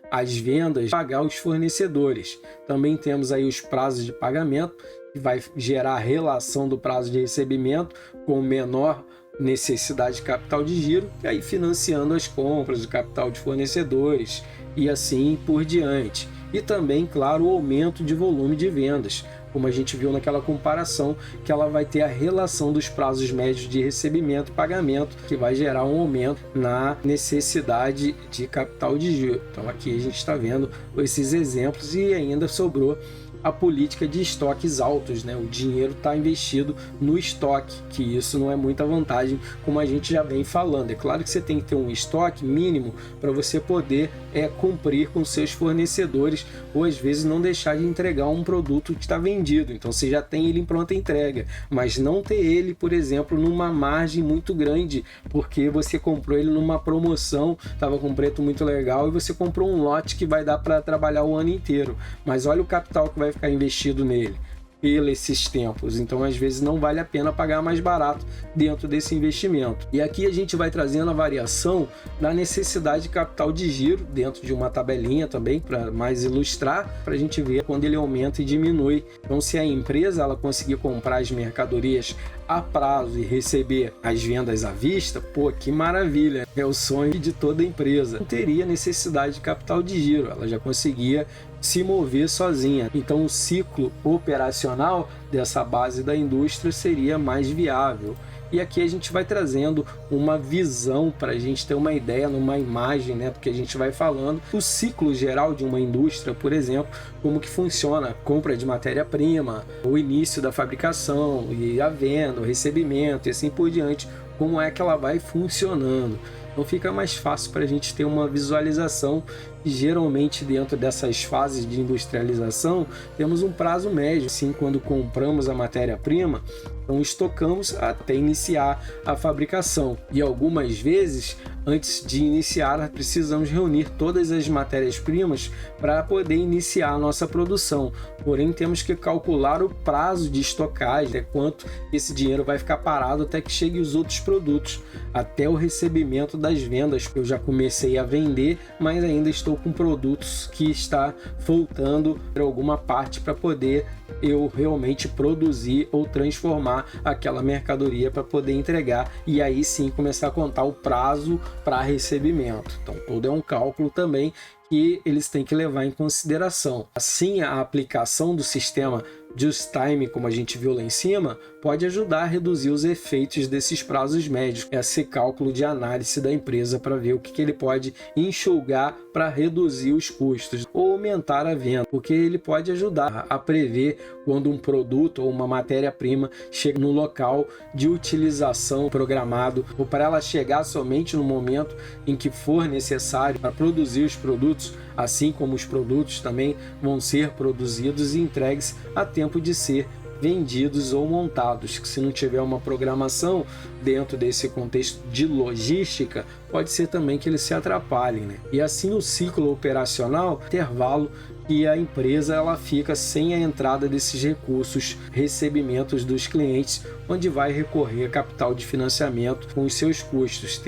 as vendas, pagar os fornecedores. Também temos aí os prazos de pagamento, que vai gerar a relação do prazo de recebimento com menor necessidade de capital de giro, e aí financiando as compras, o capital de fornecedores e assim por diante. E também, claro, o aumento de volume de vendas, como a gente viu naquela comparação, que ela vai ter a relação dos prazos médios de recebimento e pagamento, que vai gerar um aumento na necessidade de capital de giro. Então aqui a gente está vendo esses exemplos e ainda sobrou a política de estoques altos, né? O dinheiro está investido no estoque, que isso não é muita vantagem, como a gente já vem falando. É claro que você tem que ter um estoque mínimo para você poder cumprir com seus fornecedores, ou às vezes não deixar de entregar um produto que está vendido. Então você já tem ele em pronta entrega, mas não ter ele, por exemplo, numa margem muito grande, porque você comprou ele numa promoção, estava com um preço muito legal e você comprou um lote que vai dar para trabalhar o ano inteiro. Mas olha o capital que vai ficar investido nele esses tempos, então às vezes não vale a pena pagar mais barato dentro desse investimento. E aqui a gente vai trazendo a variação da necessidade de capital de giro dentro de uma tabelinha também, para mais ilustrar, para a gente ver quando ele aumenta e diminui. Então se a empresa ela conseguir comprar as mercadorias a prazo e receber as vendas à vista, pô, que maravilha, é o sonho de toda empresa. Não teria necessidade de capital de giro, ela já conseguia se mover sozinha. Então o ciclo operacional dessa base da indústria seria mais viável. E aqui a gente vai trazendo uma visão para a gente ter uma ideia numa imagem, né, do que a gente vai falando, o ciclo geral de uma indústria, por exemplo, como que funciona a compra de matéria-prima, o início da fabricação e a venda, o recebimento e assim por diante, como é que ela vai funcionando. Então fica mais fácil para a gente ter uma visualização. Geralmente dentro dessas fases de industrialização temos um prazo médio, assim, quando compramos a matéria-prima, então estocamos até iniciar a fabricação. E algumas vezes, antes de iniciar, precisamos reunir todas as matérias-primas para poder iniciar a nossa produção. Porém, temos que calcular o prazo de estocagem, até quanto esse dinheiro vai ficar parado até que chegue os outros produtos, até o recebimento das vendas. Eu já comecei a vender, mas ainda estou com produtos que está faltando alguma parte para poder eu realmente produzir ou transformar aquela mercadoria para poder entregar, e aí sim começar a contar o prazo para recebimento. Então todo é um cálculo também que eles têm que levar em consideração. Assim, a aplicação do sistema Just Time, como a gente viu lá em cima, pode ajudar a reduzir os efeitos desses prazos médios, esse cálculo de análise da empresa para ver o que ele pode enxugar para reduzir os custos ou aumentar a venda, porque ele pode ajudar a prever quando um produto ou uma matéria-prima chega no local de utilização programado, ou para ela chegar somente no momento em que for necessário para produzir os produtos, assim como os produtos também vão ser produzidos e entregues a tempo de ser vendidos ou montados, que se não tiver uma programação dentro desse contexto de logística, pode ser também que eles se atrapalhem, né? E assim o ciclo operacional, intervalo que a empresa ela fica sem a entrada desses recursos, recebimentos dos clientes, onde vai recorrer a capital de financiamento com os seus custos,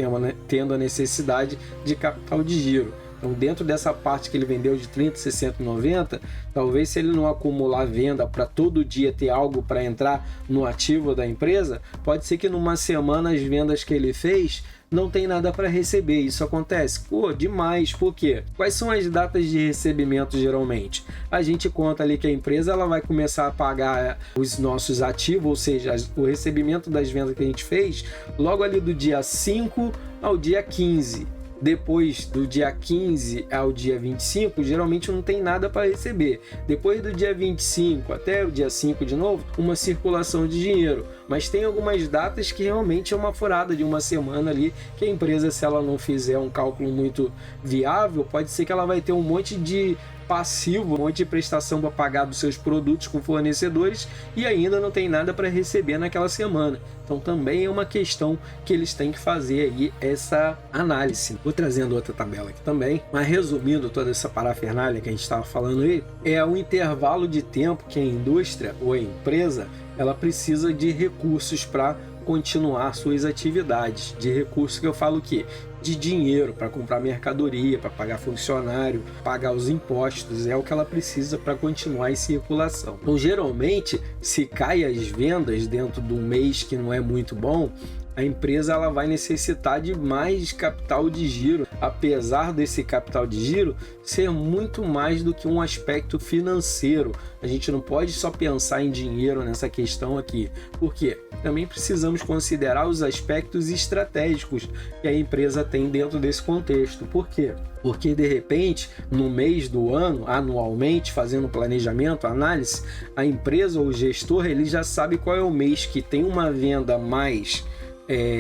tendo a necessidade de capital de giro. Então, dentro dessa parte que ele vendeu de 30, 60, 90, talvez se ele não acumular venda para todo dia ter algo para entrar no ativo da empresa, pode ser que numa semana as vendas que ele fez não tem nada para receber. Isso acontece? Pô, demais. Por quê? Quais são as datas de recebimento geralmente? A gente conta ali que a empresa ela vai começar a pagar os nossos ativos, ou seja, o recebimento das vendas que a gente fez, logo ali do dia 5 ao dia 15. Depois do dia 15 ao dia 25, geralmente não tem nada para receber. Depois do dia 25 até o dia 5 de novo, uma circulação de dinheiro. Mas tem algumas datas que realmente é uma furada de uma semana ali, que a empresa, se ela não fizer um cálculo muito viável, pode ser que ela vai ter um monte de passivo, um monte de prestação para pagar dos seus produtos com fornecedores e ainda não tem nada para receber naquela semana. Então também é uma questão que eles têm que fazer aí essa análise. Vou trazendo outra tabela aqui também, mas resumindo toda essa parafernália que a gente estava falando aí, é o intervalo de tempo que a indústria ou a empresa ela precisa de recursos para continuar suas atividades. De recursos que eu falo o quê? De dinheiro para comprar mercadoria, para pagar funcionário, pagar os impostos, é o que ela precisa para continuar em circulação. Então, geralmente, se cai as vendas dentro de um mês que não é muito bom, a empresa ela vai necessitar de mais capital de giro, apesar desse capital de giro ser muito mais do que um aspecto financeiro. A gente não pode só pensar em dinheiro nessa questão aqui, porque também precisamos considerar os aspectos estratégicos que a empresa tem dentro desse contexto. Por quê? Porque de repente, no mês do ano, anualmente, fazendo planejamento, análise, a empresa ou o gestor ele já sabe qual é o mês que tem uma venda mais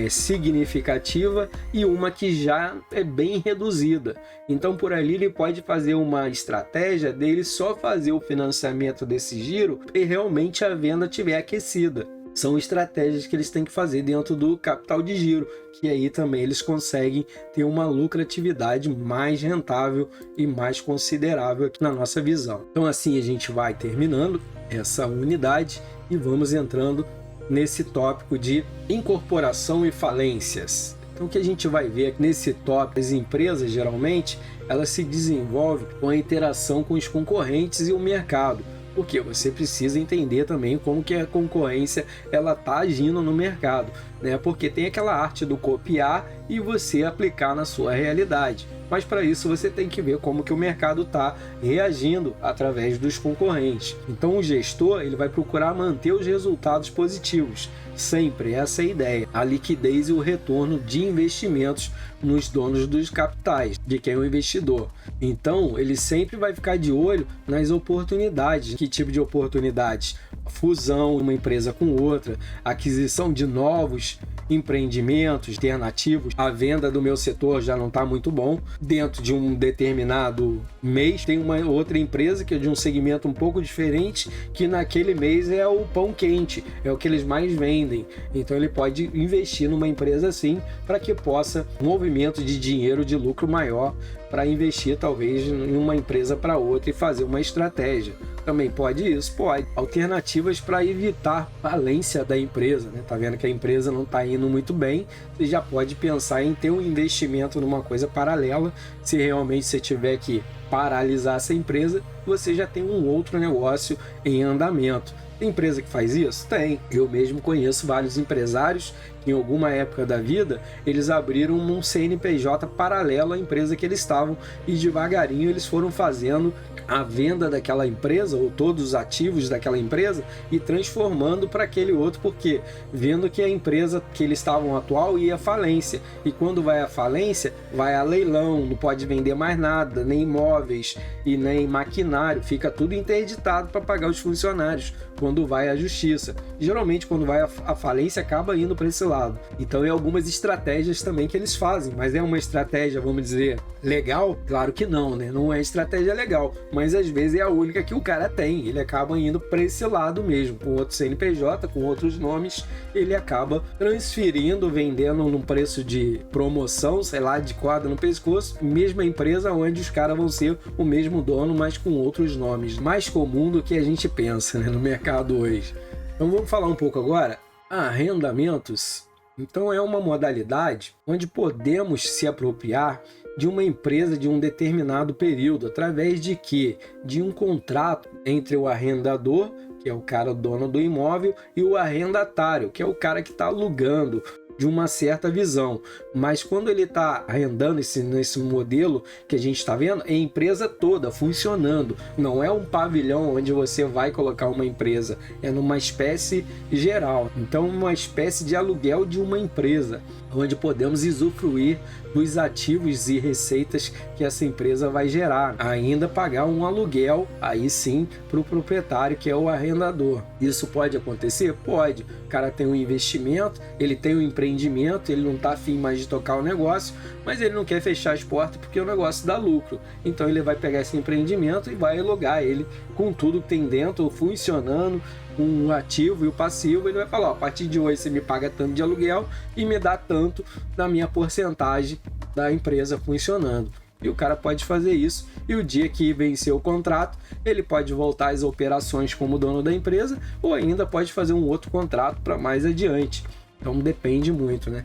significativa e uma que já é bem reduzida. Então por ali ele pode fazer uma estratégia dele só fazer o financiamento desse giro e realmente a venda estiver aquecida. São estratégias que eles têm que fazer dentro do capital de giro, que aí também eles conseguem ter uma lucratividade mais rentável e mais considerável aqui na nossa visão. Então assim a gente vai terminando essa unidade e vamos entrando nesse tópico de incorporação e falências. Então o que a gente vai ver nesse tópico, as empresas geralmente elas se desenvolvem com a interação com os concorrentes e o mercado. Porque você precisa entender também como que a concorrência ela está agindo no mercado, né? Porque tem aquela arte do copiar e você aplicar na sua realidade. Mas para isso você tem que ver como que o mercado está reagindo através dos concorrentes. Então o gestor ele vai procurar manter os resultados positivos. Sempre essa é a ideia. A liquidez e o retorno de investimentos nos donos dos capitais, de quem é o investidor. Então ele sempre vai ficar de olho nas oportunidades. Que tipo de oportunidades? Fusão de uma empresa com outra, aquisição de novos empreendimentos alternativos. A venda do meu setor já não está muito bom. Dentro de um determinado mês tem uma outra empresa que é de um segmento um pouco diferente, que naquele mês é o pão quente, é o que eles mais vendem. Então ele pode investir numa empresa assim para que possa um movimento de dinheiro de lucro maior para investir talvez em uma empresa para outra e fazer uma estratégia. Também pode isso? Pode. Alternativas para evitar falência da empresa, né? Tá vendo que a empresa não está indo muito bem, você já pode pensar em ter um investimento numa coisa paralela. Se realmente você tiver que paralisar essa empresa, você já tem um outro negócio em andamento. Tem empresa que faz isso? Tem. Eu mesmo conheço vários empresários que em alguma época da vida eles abriram um CNPJ paralelo à empresa que eles estavam e devagarinho eles foram fazendo a venda daquela empresa ou todos os ativos daquela empresa e transformando para aquele outro, porque vendo que a empresa que eles estavam atual ia à falência, e quando vai à falência vai a leilão, não pode vender mais nada, nem imóveis e nem maquinário, fica tudo interditado para pagar os funcionários quando vai à justiça. Geralmente quando vai à falência acaba indo para esse lado. Então é algumas estratégias também que eles fazem, mas é uma estratégia, vamos dizer, legal? Claro que não, né? Não é estratégia legal, mas às vezes é a única que o cara tem. Ele acaba indo para esse lado mesmo, com outro CNPJ, com outros nomes, ele acaba transferindo, vendendo num preço de promoção, sei lá, de corda no pescoço, mesma empresa onde os caras vão ser o mesmo dono, mas com outros nomes. Mais comum do que a gente pensa, né, no mercado hoje. Então vamos falar um pouco agora arrendamentos. Então é uma modalidade onde podemos se apropriar de uma empresa de um determinado período, através de quê? De um contrato entre o arrendador, que é o cara dono do imóvel, e o arrendatário, que é o cara que está alugando, de uma certa visão. Mas quando ele está arrendando nesse modelo que a gente está vendo, é a empresa toda funcionando. Não é um pavilhão onde você vai colocar uma empresa, é numa espécie geral. Então uma espécie de aluguel de uma empresa, onde podemos usufruir dos ativos e receitas que essa empresa vai gerar. Ainda pagar um aluguel, aí sim, para o proprietário, que é o arrendador. Isso pode acontecer? Pode. O cara tem um investimento, ele tem um empreendimento, ele não está afim mais de tocar o negócio, mas ele não quer fechar as portas porque o negócio dá lucro. Então ele vai pegar esse empreendimento e vai alugar ele com tudo que tem dentro, funcionando, um ativo e o passivo. Ele vai falar, ó, a partir de hoje você me paga tanto de aluguel e me dá tanto da minha porcentagem da empresa funcionando. E o cara pode fazer isso, e o dia que vencer o contrato, ele pode voltar às operações como dono da empresa, ou ainda pode fazer um outro contrato para mais adiante. Então depende muito, né?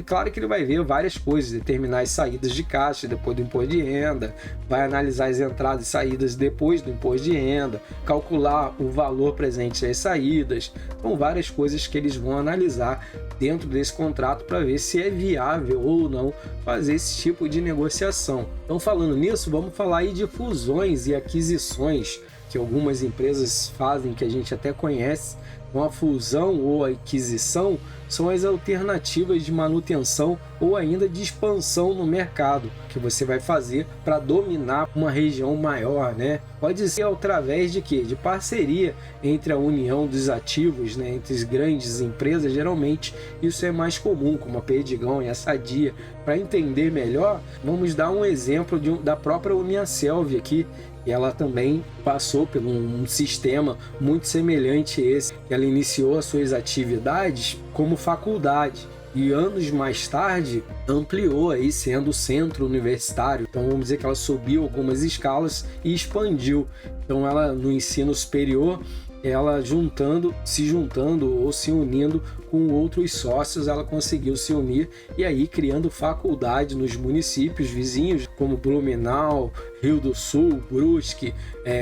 Claro que ele vai ver várias coisas, determinar as saídas de caixa depois do imposto de renda, vai analisar as entradas e saídas depois do imposto de renda, calcular o valor presente das saídas. Então várias coisas que eles vão analisar dentro desse contrato para ver se é viável ou não fazer esse tipo de negociação. Então, falando nisso, vamos falar aí de fusões e aquisições que algumas empresas fazem, que a gente até conhece. Então, a fusão ou a aquisição são as alternativas de manutenção ou ainda de expansão no mercado que você vai fazer para dominar uma região maior, né? Pode ser através de quê? De parceria entre a união dos ativos, né? Entre as grandes empresas. Geralmente isso é mais comum, como a Perdigão e a Sadia. Para entender melhor, vamos dar um exemplo da própria Uniaselv aqui. E ela também passou por um sistema muito semelhante a esse. Ela iniciou as suas atividades como faculdade e anos mais tarde ampliou aí sendo centro universitário. Então vamos dizer que ela subiu algumas escalas e expandiu. Então ela no ensino superior, ela se juntando ou se unindo com outros sócios, ela conseguiu se unir e aí criando faculdade nos municípios vizinhos como Blumenau, Rio do Sul, Brusque,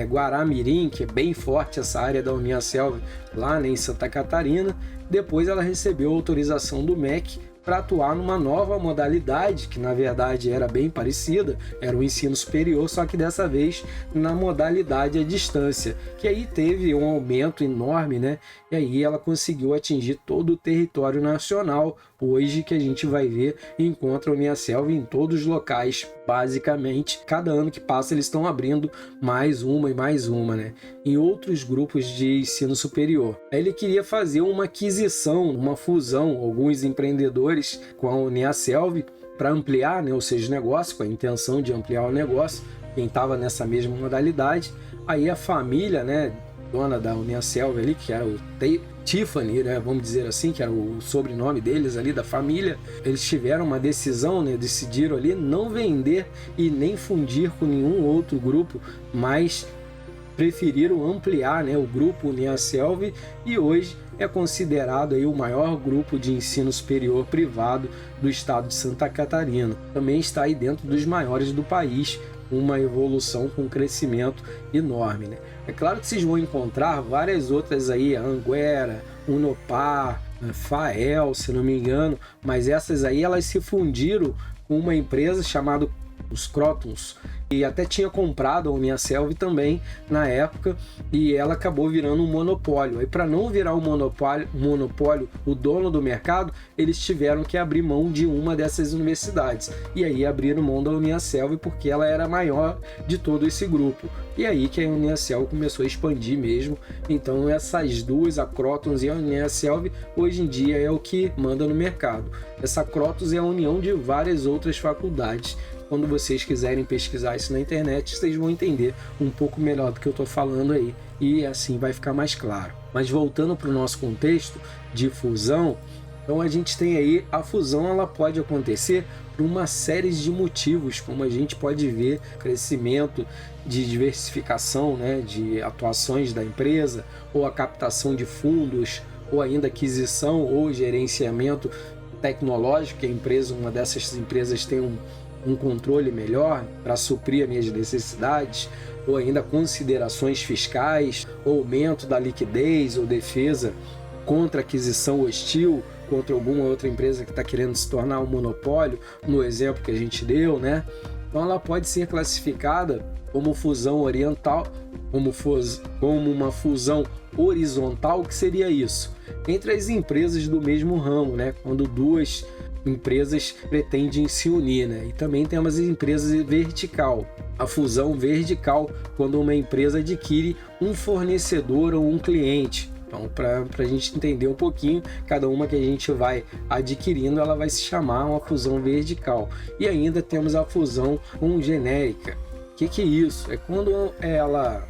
Guaramirim, que é bem forte essa área da Uniaselv lá, né, em Santa Catarina. Depois ela recebeu a autorização do MEC para atuar numa nova modalidade, que na verdade era bem parecida, era o ensino superior, só que dessa vez na modalidade à distância, que aí teve um aumento enorme, né? E aí ela conseguiu atingir todo o território nacional, hoje que a gente vai ver e encontra a Uniaselv em todos os locais, basicamente. Cada ano que passa eles estão abrindo mais uma e mais uma, né? Em outros grupos de ensino superior. Ele queria fazer uma aquisição, uma fusão, alguns empreendedores com a Uniaselv para ampliar, né, os seus negócios, com a intenção de ampliar o negócio, quem estava nessa mesma modalidade. Aí a família, né, dona da Uniaselv ali, que era o Tiffany, né, vamos dizer assim, que era o sobrenome deles ali, da família, eles tiveram uma decisão, né, decidiram ali não vender e nem fundir com nenhum outro grupo, mas preferiram ampliar, né, o grupo Uniaselv, e hoje é considerado aí o maior grupo de ensino superior privado do estado de Santa Catarina. Também está aí dentro dos maiores do país, uma evolução com um crescimento enorme, né? É claro que vocês vão encontrar várias outras aí, a Anguera, Unopar, Fael, se não me engano, mas essas aí elas se fundiram com uma empresa chamada os Crotons, e até tinha comprado a Uniaselv também na época, e ela acabou virando um monopólio. E para não virar um monopólio, o dono do mercado, eles tiveram que abrir mão de uma dessas universidades, e aí abriram mão da Uniaselv porque ela era a maior de todo esse grupo. E aí que a Uniaselv começou a expandir mesmo. Então essas duas, a Crotons e a Uniaselv, hoje em dia é o que manda no mercado. Essa Crotons é a união de várias outras faculdades. Quando vocês quiserem pesquisar isso na internet, vocês vão entender um pouco melhor do que eu estou falando aí, e assim vai ficar mais claro. Mas voltando para o nosso contexto de fusão, então a gente tem aí a fusão, ela pode acontecer por uma série de motivos, como a gente pode ver, crescimento de diversificação, né, de atuações da empresa, ou a captação de fundos, ou ainda aquisição ou gerenciamento tecnológico, que a empresa, uma dessas empresas tem um controle melhor para suprir as minhas necessidades, ou ainda considerações fiscais, ou aumento da liquidez ou defesa contra aquisição hostil, contra alguma outra empresa que está querendo se tornar um monopólio, no exemplo que a gente deu, né? Então ela pode ser classificada como fusão oriental, como uma fusão horizontal. O que seria isso? Entre as empresas do mesmo ramo, né? Quando duas empresas pretendem se unir, né? E também temos as empresas vertical. A fusão vertical, quando uma empresa adquire um fornecedor ou um cliente. Então, para a gente entender um pouquinho, cada uma que a gente vai adquirindo, ela vai se chamar uma fusão vertical. E ainda temos a fusão genérica. O que é isso? É quando ela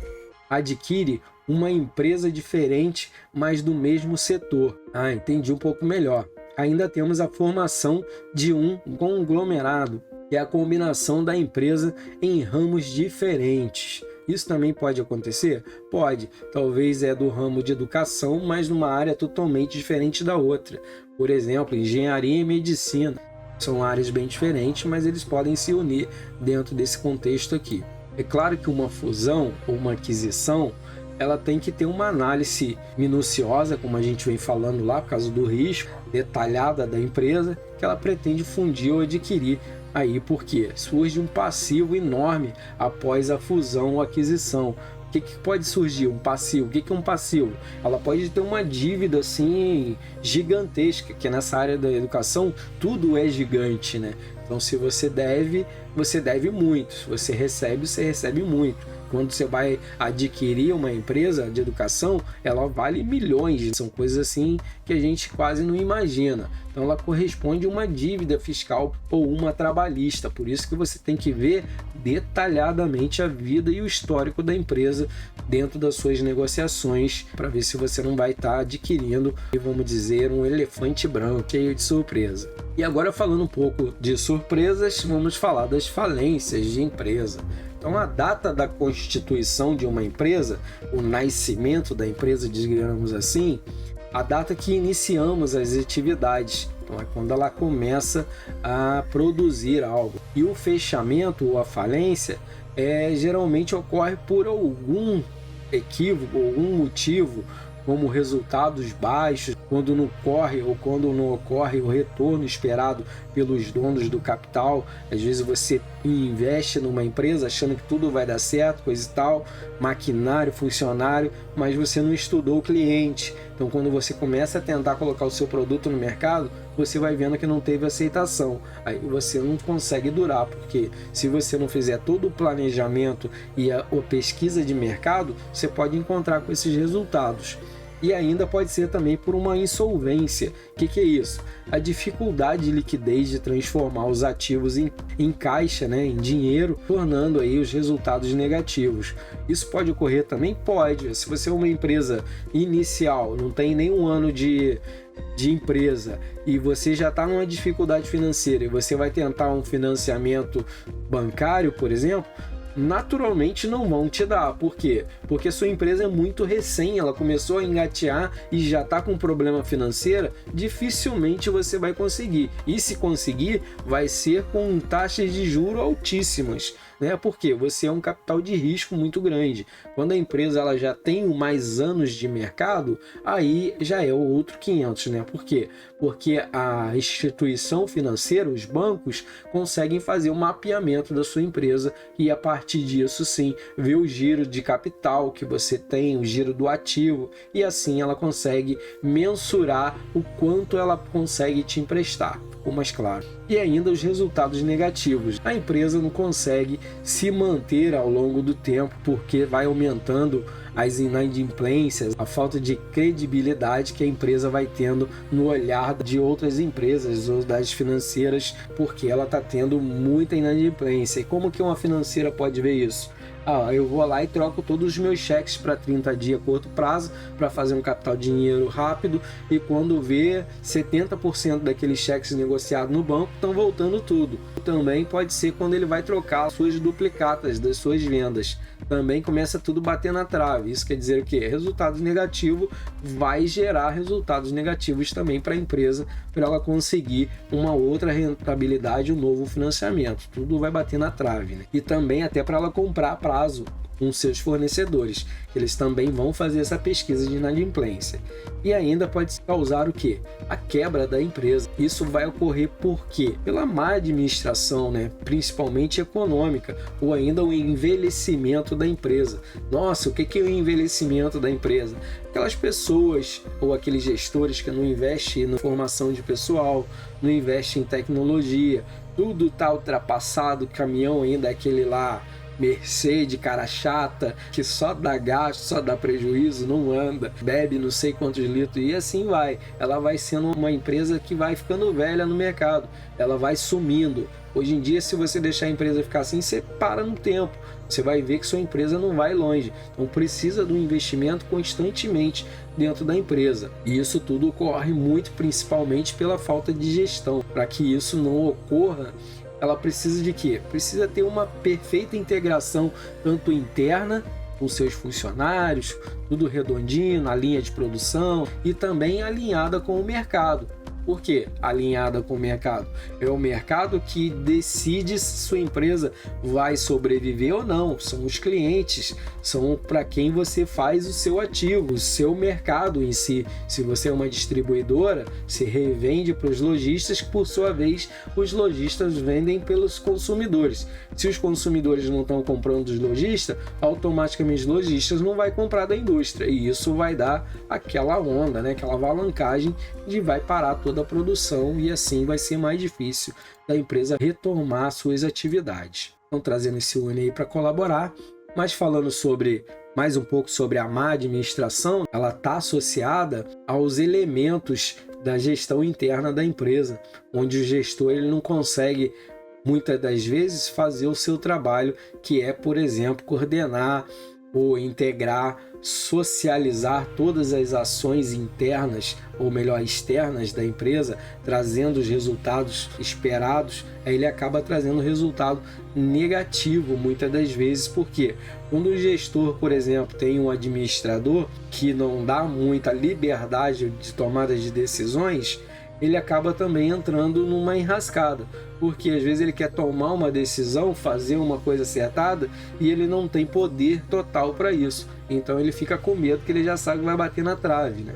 adquire uma empresa diferente, mas do mesmo setor. Entendi um pouco melhor. Ainda temos a formação de um conglomerado. que é a combinação da empresa em ramos diferentes. Isso também pode acontecer? Pode. Talvez é do ramo de educação, mas numa área totalmente diferente da outra. Por exemplo, engenharia e medicina. São áreas bem diferentes, mas eles podem se unir dentro desse contexto aqui. É claro que uma fusão ou uma aquisição, ela tem que ter uma análise minuciosa, como a gente vem falando lá, por causa do risco, detalhada da empresa, que ela pretende fundir ou adquirir. Aí porque surge um passivo enorme após a fusão ou aquisição. O que pode surgir? Um passivo. O que é um passivo? Ela pode ter uma dívida assim gigantesca, que nessa área da educação tudo é gigante, né? Então se você deve muito. Se você recebe muito. Quando você vai adquirir uma empresa de educação, ela vale milhões. São coisas assim que a gente quase não imagina. Então ela corresponde a uma dívida fiscal ou uma trabalhista. Por isso que você tem que ver detalhadamente a vida e o histórico da empresa dentro das suas negociações, para ver se você não vai estar adquirindo, vamos dizer, um elefante branco cheio de surpresa. E agora, falando um pouco de surpresas, vamos falar das falências de empresa. Então, a data da constituição de uma empresa, o nascimento da empresa, digamos assim, a data que iniciamos as atividades. Então, é quando ela começa a produzir algo. E o fechamento ou a falência geralmente ocorre por algum equívoco, algum motivo, como resultados baixos, quando não ocorre o retorno esperado pelos donos do capital. Às vezes você investe numa empresa achando que tudo vai dar certo, coisa e tal, maquinário, funcionário, mas você não estudou o cliente. Então, quando você começa a tentar colocar o seu produto no mercado, você vai vendo que não teve aceitação. Aí você não consegue durar, porque se você não fizer todo o planejamento e a pesquisa de mercado, você pode encontrar com esses resultados. E ainda pode ser também por uma insolvência. O que é isso? A dificuldade de liquidez de transformar os ativos em caixa, né, em dinheiro, tornando aí os resultados negativos. Isso pode ocorrer também? Pode. Se você é uma empresa inicial, não tem nenhum ano de empresa e você já está numa dificuldade financeira e você vai tentar um financiamento bancário, por exemplo, naturalmente não vão te dar. Por quê? Porque sua empresa é muito recém, ela começou a engatear e já está com problema financeiro, dificilmente você vai conseguir. E se conseguir, vai ser com taxas de juros altíssimas, né? Porque você é um capital de risco muito grande. Quando a empresa ela já tem mais anos de mercado, aí já é o outro 500, né? Por quê? Porque a instituição financeira, os bancos, conseguem fazer um mapeamento da sua empresa e a partir disso sim, ver o giro de capital que você tem, o giro do ativo, e assim ela consegue mensurar o quanto ela consegue te emprestar. Ficou mais claro. E ainda os resultados negativos. A empresa não consegue se manter ao longo do tempo porque vai aumentando as inadimplências, a falta de credibilidade que a empresa vai tendo no olhar de outras empresas ou das financeiras, porque ela está tendo muita inadimplência. E como que uma financeira pode ver isso? Eu vou lá e troco todos os meus cheques para 30 dias curto prazo para fazer um capital de dinheiro rápido, e quando vê 70% daqueles cheques negociados no banco estão voltando tudo. Também pode ser quando ele vai trocar suas duplicatas das suas vendas. Também começa tudo a bater na trave. Isso quer dizer o quê? Resultado negativo vai gerar resultados negativos também para a empresa, para ela conseguir uma outra rentabilidade, um novo financiamento. Tudo vai bater na trave, né? E também até para ela comprar a prazo com seus fornecedores, que eles também vão fazer essa pesquisa de inadimplência. E ainda pode causar o quê? A quebra da empresa. Isso vai ocorrer por quê? Pela má administração, né? Principalmente econômica, ou ainda o envelhecimento da empresa. Nossa, o que é o envelhecimento da empresa? Aquelas pessoas ou aqueles gestores que não investem na formação de pessoal, não investem em tecnologia, tudo está ultrapassado, o caminhão ainda é aquele lá Mercedes, cara chata, que só dá gasto, só dá prejuízo, não anda, bebe não sei quantos litros, e assim vai. Ela vai sendo uma empresa que vai ficando velha no mercado, ela vai sumindo. Hoje em dia, se você deixar a empresa ficar assim, você para no tempo, você vai ver que sua empresa não vai longe. Então precisa do investimento constantemente dentro da empresa. E isso tudo ocorre muito principalmente pela falta de gestão. Para que isso não ocorra, ela precisa de quê? Precisa ter uma perfeita integração, tanto interna, com seus funcionários, tudo redondinho na linha de produção e também alinhada com o mercado. Por quê? Alinhada com o mercado. É o mercado que decide se sua empresa vai sobreviver ou não. São os clientes, são para quem você faz o seu ativo, o seu mercado em si. Se você é uma distribuidora, se revende para os lojistas, que por sua vez os lojistas vendem pelos consumidores. Se os consumidores não estão comprando dos lojistas, automaticamente os lojistas não vão comprar da indústria. E isso vai dar aquela onda, né? Aquela alavancagem de vai parar toda a produção e assim vai ser mais difícil da empresa retomar suas atividades. Então, trazendo esse Uni aí para colaborar, mas falando mais um pouco sobre a má administração, ela está associada aos elementos da gestão interna da empresa, onde o gestor ele não consegue muitas das vezes fazer o seu trabalho, que é, por exemplo, coordenar ou integrar, socializar todas as ações internas, ou melhor, externas da empresa, trazendo os resultados esperados. Aí ele acaba trazendo resultado negativo muitas das vezes, porque quando o gestor, por exemplo, tem um administrador que não dá muita liberdade de tomada de decisões, ele acaba também entrando numa enrascada, porque às vezes ele quer tomar uma decisão, fazer uma coisa acertada e ele não tem poder total para isso. Então ele fica com medo que ele já sabe que vai bater na trave, né?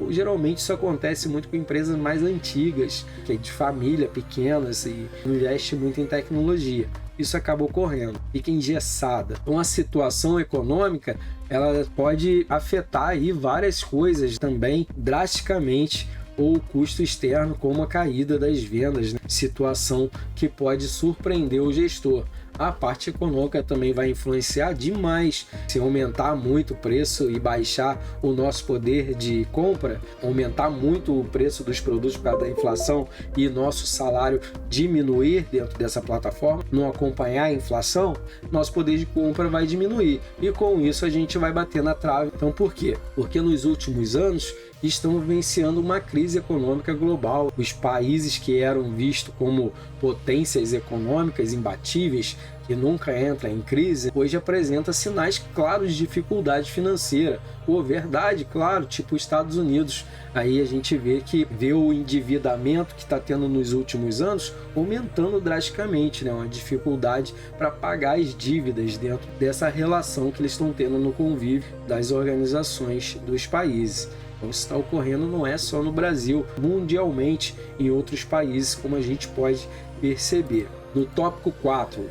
Geralmente isso acontece muito com empresas mais antigas, que é de família, pequenas e investe muito em tecnologia. Isso acaba ocorrendo, fica engessada. Então a situação econômica ela pode afetar aí várias coisas também drasticamente, ou o custo externo, como a caída das vendas, né? Situação que pode surpreender o gestor. A parte econômica também vai influenciar demais. Se aumentar muito o preço e baixar o nosso poder de compra, aumentar muito o preço dos produtos por causa da inflação e nosso salário diminuir dentro dessa plataforma, não acompanhar a inflação, nosso poder de compra vai diminuir. E com isso a gente vai bater na trave. Então por quê? Porque nos últimos anos estão vivenciando uma crise econômica global. Os países que eram vistos como potências econômicas imbatíveis, que nunca entram em crise, hoje apresenta sinais claros de dificuldade financeira. Pô, verdade, claro, tipo os Estados Unidos. Aí a gente vê o endividamento que está tendo nos últimos anos aumentando drasticamente, né? Uma dificuldade para pagar as dívidas dentro dessa relação que eles estão tendo no convívio das organizações dos países. Então, isso está ocorrendo não é só no Brasil, mundialmente em outros países, como a gente pode perceber. No tópico 4,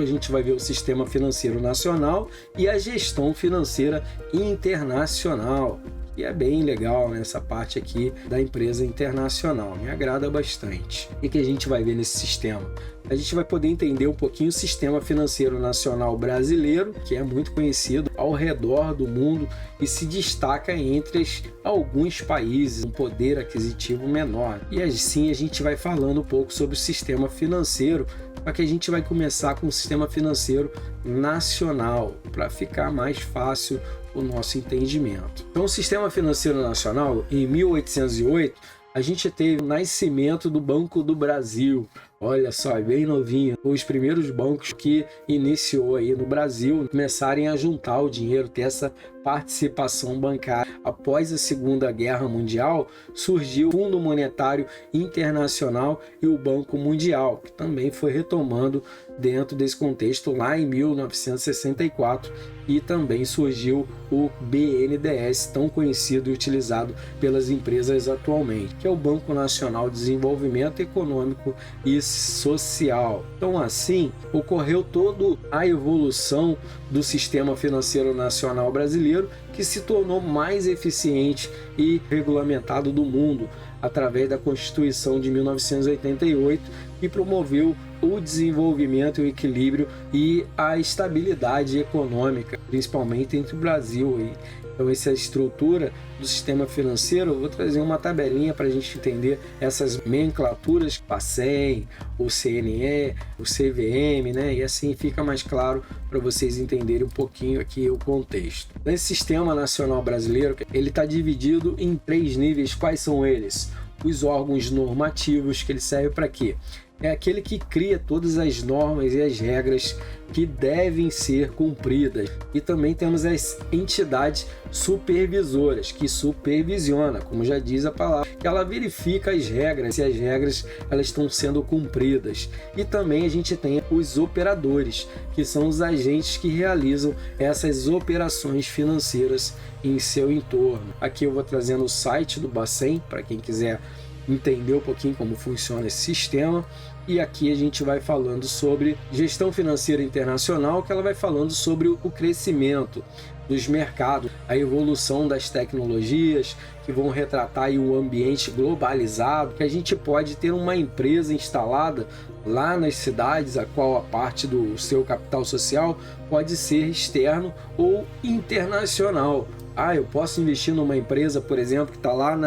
a gente vai ver o sistema financeiro nacional e a gestão financeira internacional. E é bem legal nessa parte aqui da empresa internacional, me agrada bastante. O que a gente vai ver nesse sistema? A gente vai poder entender um pouquinho o sistema financeiro nacional brasileiro, que é muito conhecido ao redor do mundo e se destaca entre alguns países, um poder aquisitivo menor. E assim a gente vai falando um pouco sobre o sistema financeiro, para que a gente vai começar com o sistema financeiro nacional, para ficar mais fácil o nosso entendimento. Então, o sistema financeiro nacional, em 1808, a gente teve o nascimento do Banco do Brasil. Olha só, é bem novinho. Os primeiros bancos que iniciou aí no Brasil começarem a juntar o dinheiro, ter essa participação bancária. Após a Segunda Guerra Mundial, surgiu o Fundo Monetário Internacional e o Banco Mundial, que também foi retomando dentro desse contexto lá em 1964, e também surgiu o BNDES, tão conhecido e utilizado pelas empresas atualmente, que é o Banco Nacional de Desenvolvimento Econômico e Social. Então, assim, ocorreu toda a evolução do sistema financeiro nacional brasileiro, que se tornou mais eficiente e regulamentado do mundo através da Constituição de 1988, que promoveu o desenvolvimento, o equilíbrio e a estabilidade econômica, principalmente entre o Brasil e então, essa estrutura do sistema financeiro, eu vou trazer uma tabelinha para a gente entender essas nomenclaturas, o PACEM, o CNE, o CVM, né? E assim fica mais claro para vocês entenderem um pouquinho aqui o contexto. Nesse sistema nacional brasileiro, ele está dividido em 3 níveis. Quais são eles? Os órgãos normativos, que ele serve para quê? é aquele que cria todas as normas e as regras que devem ser cumpridas. E também temos as entidades supervisoras, que supervisiona, como já diz a palavra, que ela verifica as regras, se as regras elas estão sendo cumpridas. E também a gente tem os operadores, que são os agentes que realizam essas operações financeiras em seu entorno. Aqui eu vou trazendo o site do Bacen, para quem quiser entender um pouquinho como funciona esse sistema. E aqui a gente vai falando sobre gestão financeira internacional, que ela vai falando sobre o crescimento dos mercados, a evolução das tecnologias, que vão retratar aí um ambiente globalizado, que a gente pode ter uma empresa instalada lá nas cidades, a qual a parte do seu capital social pode ser externo ou internacional. Eu posso investir numa empresa, por exemplo, que está lá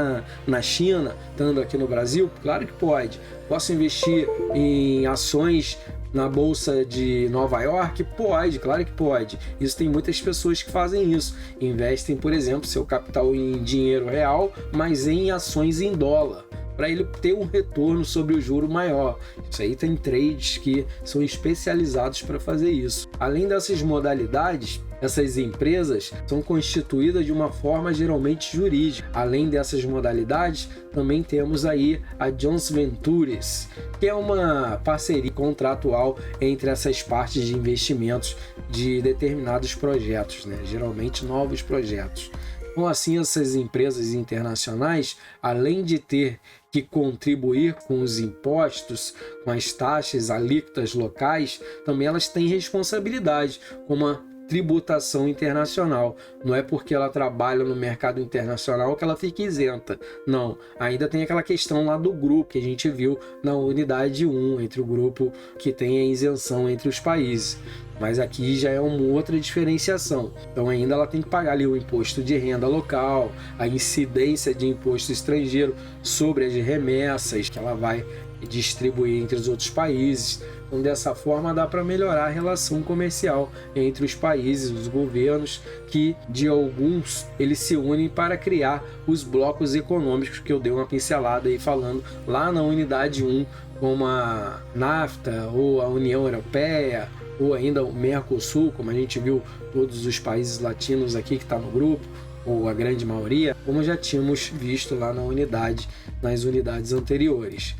na China, estando aqui no Brasil? Claro que pode. Posso investir em ações na Bolsa de Nova York? Pode, claro que pode. Isso tem muitas pessoas que fazem isso. Investem, por exemplo, seu capital em dinheiro real, mas em ações em dólar, para ele ter um retorno sobre o juro maior. Isso aí tem trades que são especializados para fazer isso. Além dessas modalidades, essas empresas são constituídas de uma forma geralmente jurídica. Além dessas modalidades, também temos aí a Joint Ventures, que é uma parceria contratual entre essas partes de investimentos de determinados projetos, né? Geralmente novos projetos. Então, assim, essas empresas internacionais, além de ter que contribuir com os impostos, com as taxas, alíquotas locais, também elas têm responsabilidade, como a tributação internacional. Não é porque ela trabalha no mercado internacional que ela fica isenta. Não, ainda tem aquela questão lá do grupo que a gente viu na unidade 1, entre o grupo que tem a isenção entre os países. Mas aqui já é uma outra diferenciação. Então ainda ela tem que pagar ali o imposto de renda local, a incidência de imposto estrangeiro sobre as remessas que ela vai distribuir entre os outros países. Então, dessa forma, dá para melhorar a relação comercial entre os países, os governos, que de alguns eles se unem para criar os blocos econômicos que eu dei uma pincelada aí falando lá na unidade 1, como a NAFTA ou a União Europeia, ou ainda o Mercosul, como a gente viu todos os países latinos aqui que está no grupo, ou a grande maioria, como já tínhamos visto lá nas unidades anteriores.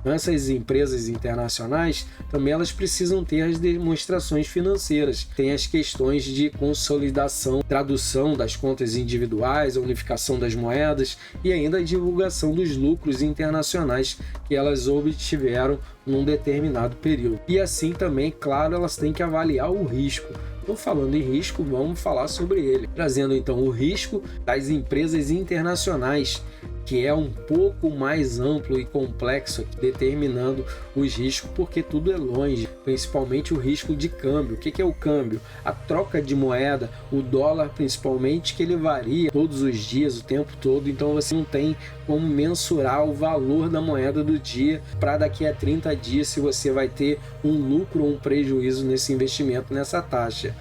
Essas empresas internacionais também elas precisam ter as demonstrações financeiras, tem as questões de consolidação, tradução das contas individuais, a unificação das moedas e ainda a divulgação dos lucros internacionais que elas obtiveram num determinado período. E assim também, claro, elas têm que avaliar o risco. Então, falando em risco, vamos falar sobre ele, trazendo então o risco das empresas internacionais, que é um pouco mais amplo e complexo, determinando os riscos, porque tudo é longe, principalmente o risco de câmbio. O que é o câmbio? A troca de moeda, o dólar principalmente, que ele varia todos os dias, o tempo todo, então você não tem como mensurar o valor da moeda do dia para daqui a 30 dias se você vai ter um lucro ou um prejuízo nesse investimento, nessa taxa.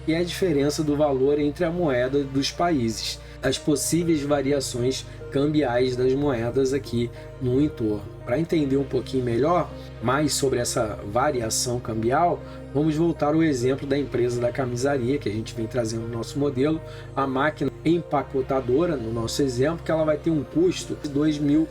E a diferença do valor entre a moeda dos países, as possíveis variações cambiais das moedas aqui no entorno. Para entender um pouquinho melhor mais sobre essa variação cambial, vamos voltar ao exemplo da empresa da camisaria que a gente vem trazendo no nosso modelo, a máquina empacotadora, no nosso exemplo, que ela vai ter um custo de $2.000.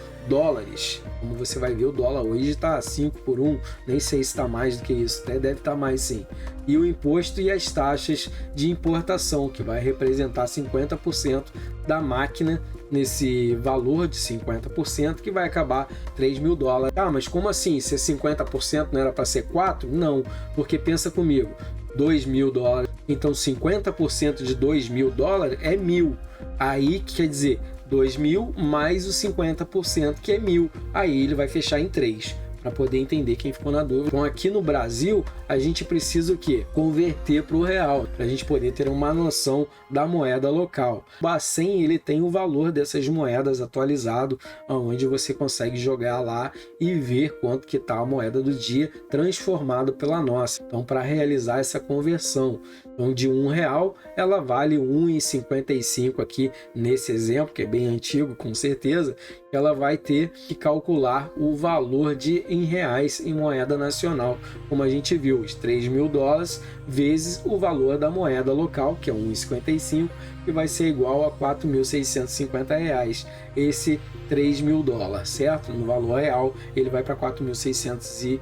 Como você vai ver, o dólar hoje está 5 por 1, nem sei se está mais do que isso, até deve estar mais sim. E o imposto e as taxas de importação, que vai representar 50% da máquina, nesse valor de 50%, que vai acabar $3.000. Mas como assim? Se é 50% não era para ser 4%? Não, porque pensa comigo, $2.000, então 50% de $2.000 é 1.000. Aí quer dizer 2.000 mais os 50% que é 1.000. Aí ele vai fechar em 3. Para poder entender quem ficou na dúvida. Então aqui no Brasil a gente precisa o quê? Converter para o real, para a gente poder ter uma noção da moeda local. O Bacen ele tem o valor dessas moedas atualizado, onde você consegue jogar lá e ver quanto que está a moeda do dia transformada pela nossa. Então para realizar essa conversão, então de R$1 ela vale R$1,55 aqui nesse exemplo, que é bem antigo com certeza, ela vai ter que calcular o valor de em reais, em moeda nacional, como a gente viu, os 3 mil dólares vezes o valor da moeda local, que é 1,55, que vai ser igual a 4.650 reais. Esse 3 mil dólares, certo? No valor real, ele vai para 4.650.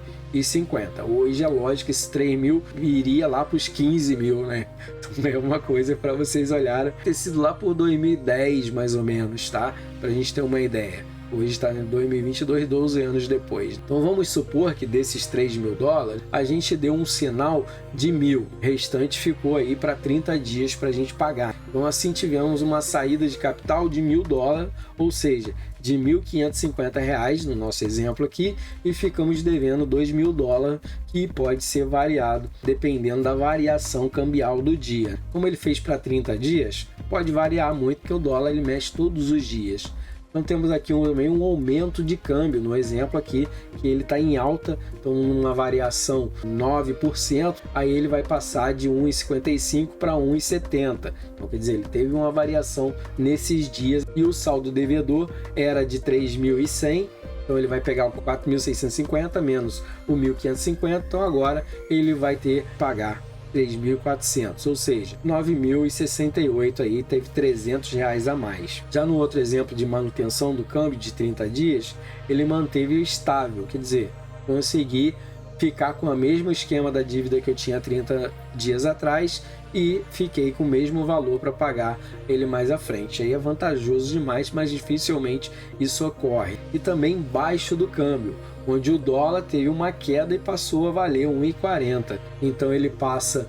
Hoje é lógico que esse 3 mil iria lá para os 15 mil, né? Então é uma coisa para vocês olharem. Ter sido lá por 2010, mais ou menos, tá? Para a gente ter uma ideia. Hoje está em 2022, 12 anos depois. Então vamos supor que desses 3 mil dólares, a gente deu um sinal de 1.000. O restante ficou aí para 30 dias para a gente pagar. Então assim tivemos uma saída de capital de 1.000 dólares, ou seja, de 1.550 reais no nosso exemplo aqui, e ficamos devendo 2.000 dólares, que pode ser variado dependendo da variação cambial do dia. Como ele fez para 30 dias, pode variar muito, porque o dólar ele mexe todos os dias. Então temos aqui também um aumento de câmbio, no exemplo aqui, que ele está em alta, então uma variação 9%, aí ele vai passar de 1,55 para 1,70. Então quer dizer, ele teve uma variação nesses dias, e o saldo devedor era de 3.100, então ele vai pegar o 4.650 menos o 1.550, então agora ele vai ter que pagar 3.400, ou seja, 9.068 aí, teve 300 reais a mais. Já no outro exemplo de manutenção do câmbio de 30 dias, ele manteve estável, quer dizer, consegui ficar com o mesmo esquema da dívida que eu tinha 30 dias atrás e fiquei com o mesmo valor para pagar ele mais à frente. Aí é vantajoso demais, mas dificilmente isso ocorre. E também baixo do câmbio, onde o dólar teve uma queda e passou a valer 1,40. Então ele passa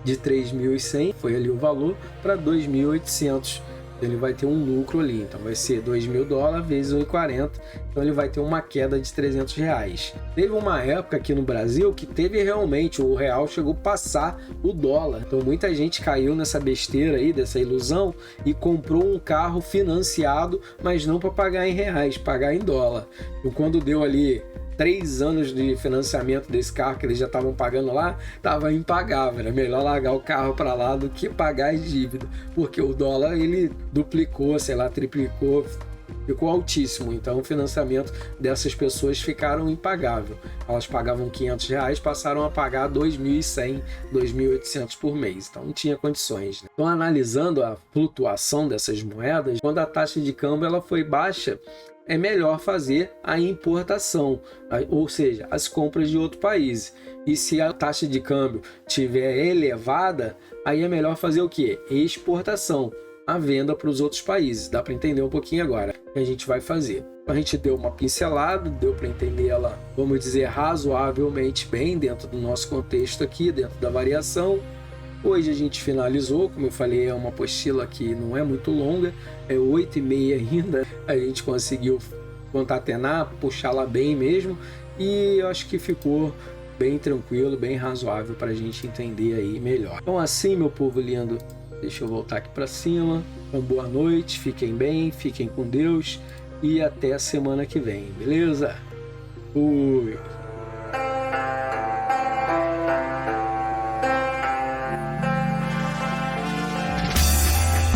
de 3.100, foi ali o valor, para 2.800. Ele vai ter um lucro ali, então vai ser 2.000 dólares vezes 1,40, então ele vai ter uma queda de 300 reais. Teve uma época aqui no Brasil que teve realmente, o real chegou a passar o dólar, então muita gente caiu nessa besteira aí, dessa ilusão, e comprou um carro financiado, mas não para pagar em reais, pagar em dólar. Então quando deu ali 3 anos de financiamento desse carro que eles já estavam pagando lá, estava impagável. Era melhor largar o carro para lá do que pagar as dívidas, porque o dólar ele duplicou, sei lá, triplicou, ficou altíssimo. Então o financiamento dessas pessoas ficaram impagável. Elas pagavam 500 reais, passaram a pagar 2.100, 2.800 por mês. Então não tinha condições, né? Então analisando a flutuação dessas moedas, quando a taxa de câmbio ela foi baixa, é melhor fazer a importação, ou seja, as compras de outro país. E se a taxa de câmbio estiver elevada, aí é melhor fazer o quê? Exportação, a venda para os outros países. Dá para entender um pouquinho agora o que a gente vai fazer. A gente deu uma pincelada, deu para entender ela, vamos dizer, razoavelmente bem dentro do nosso contexto aqui, dentro da variação. Hoje a gente finalizou, como eu falei, é uma apostila que não é muito longa, é 8h30 ainda, a gente conseguiu concatenar, puxá-la bem mesmo, e eu acho que ficou bem tranquilo, bem razoável para a gente entender aí melhor. Então assim, meu povo lindo, deixa eu voltar aqui para cima, então boa noite, fiquem bem, fiquem com Deus, e até a semana que vem, beleza? Fui!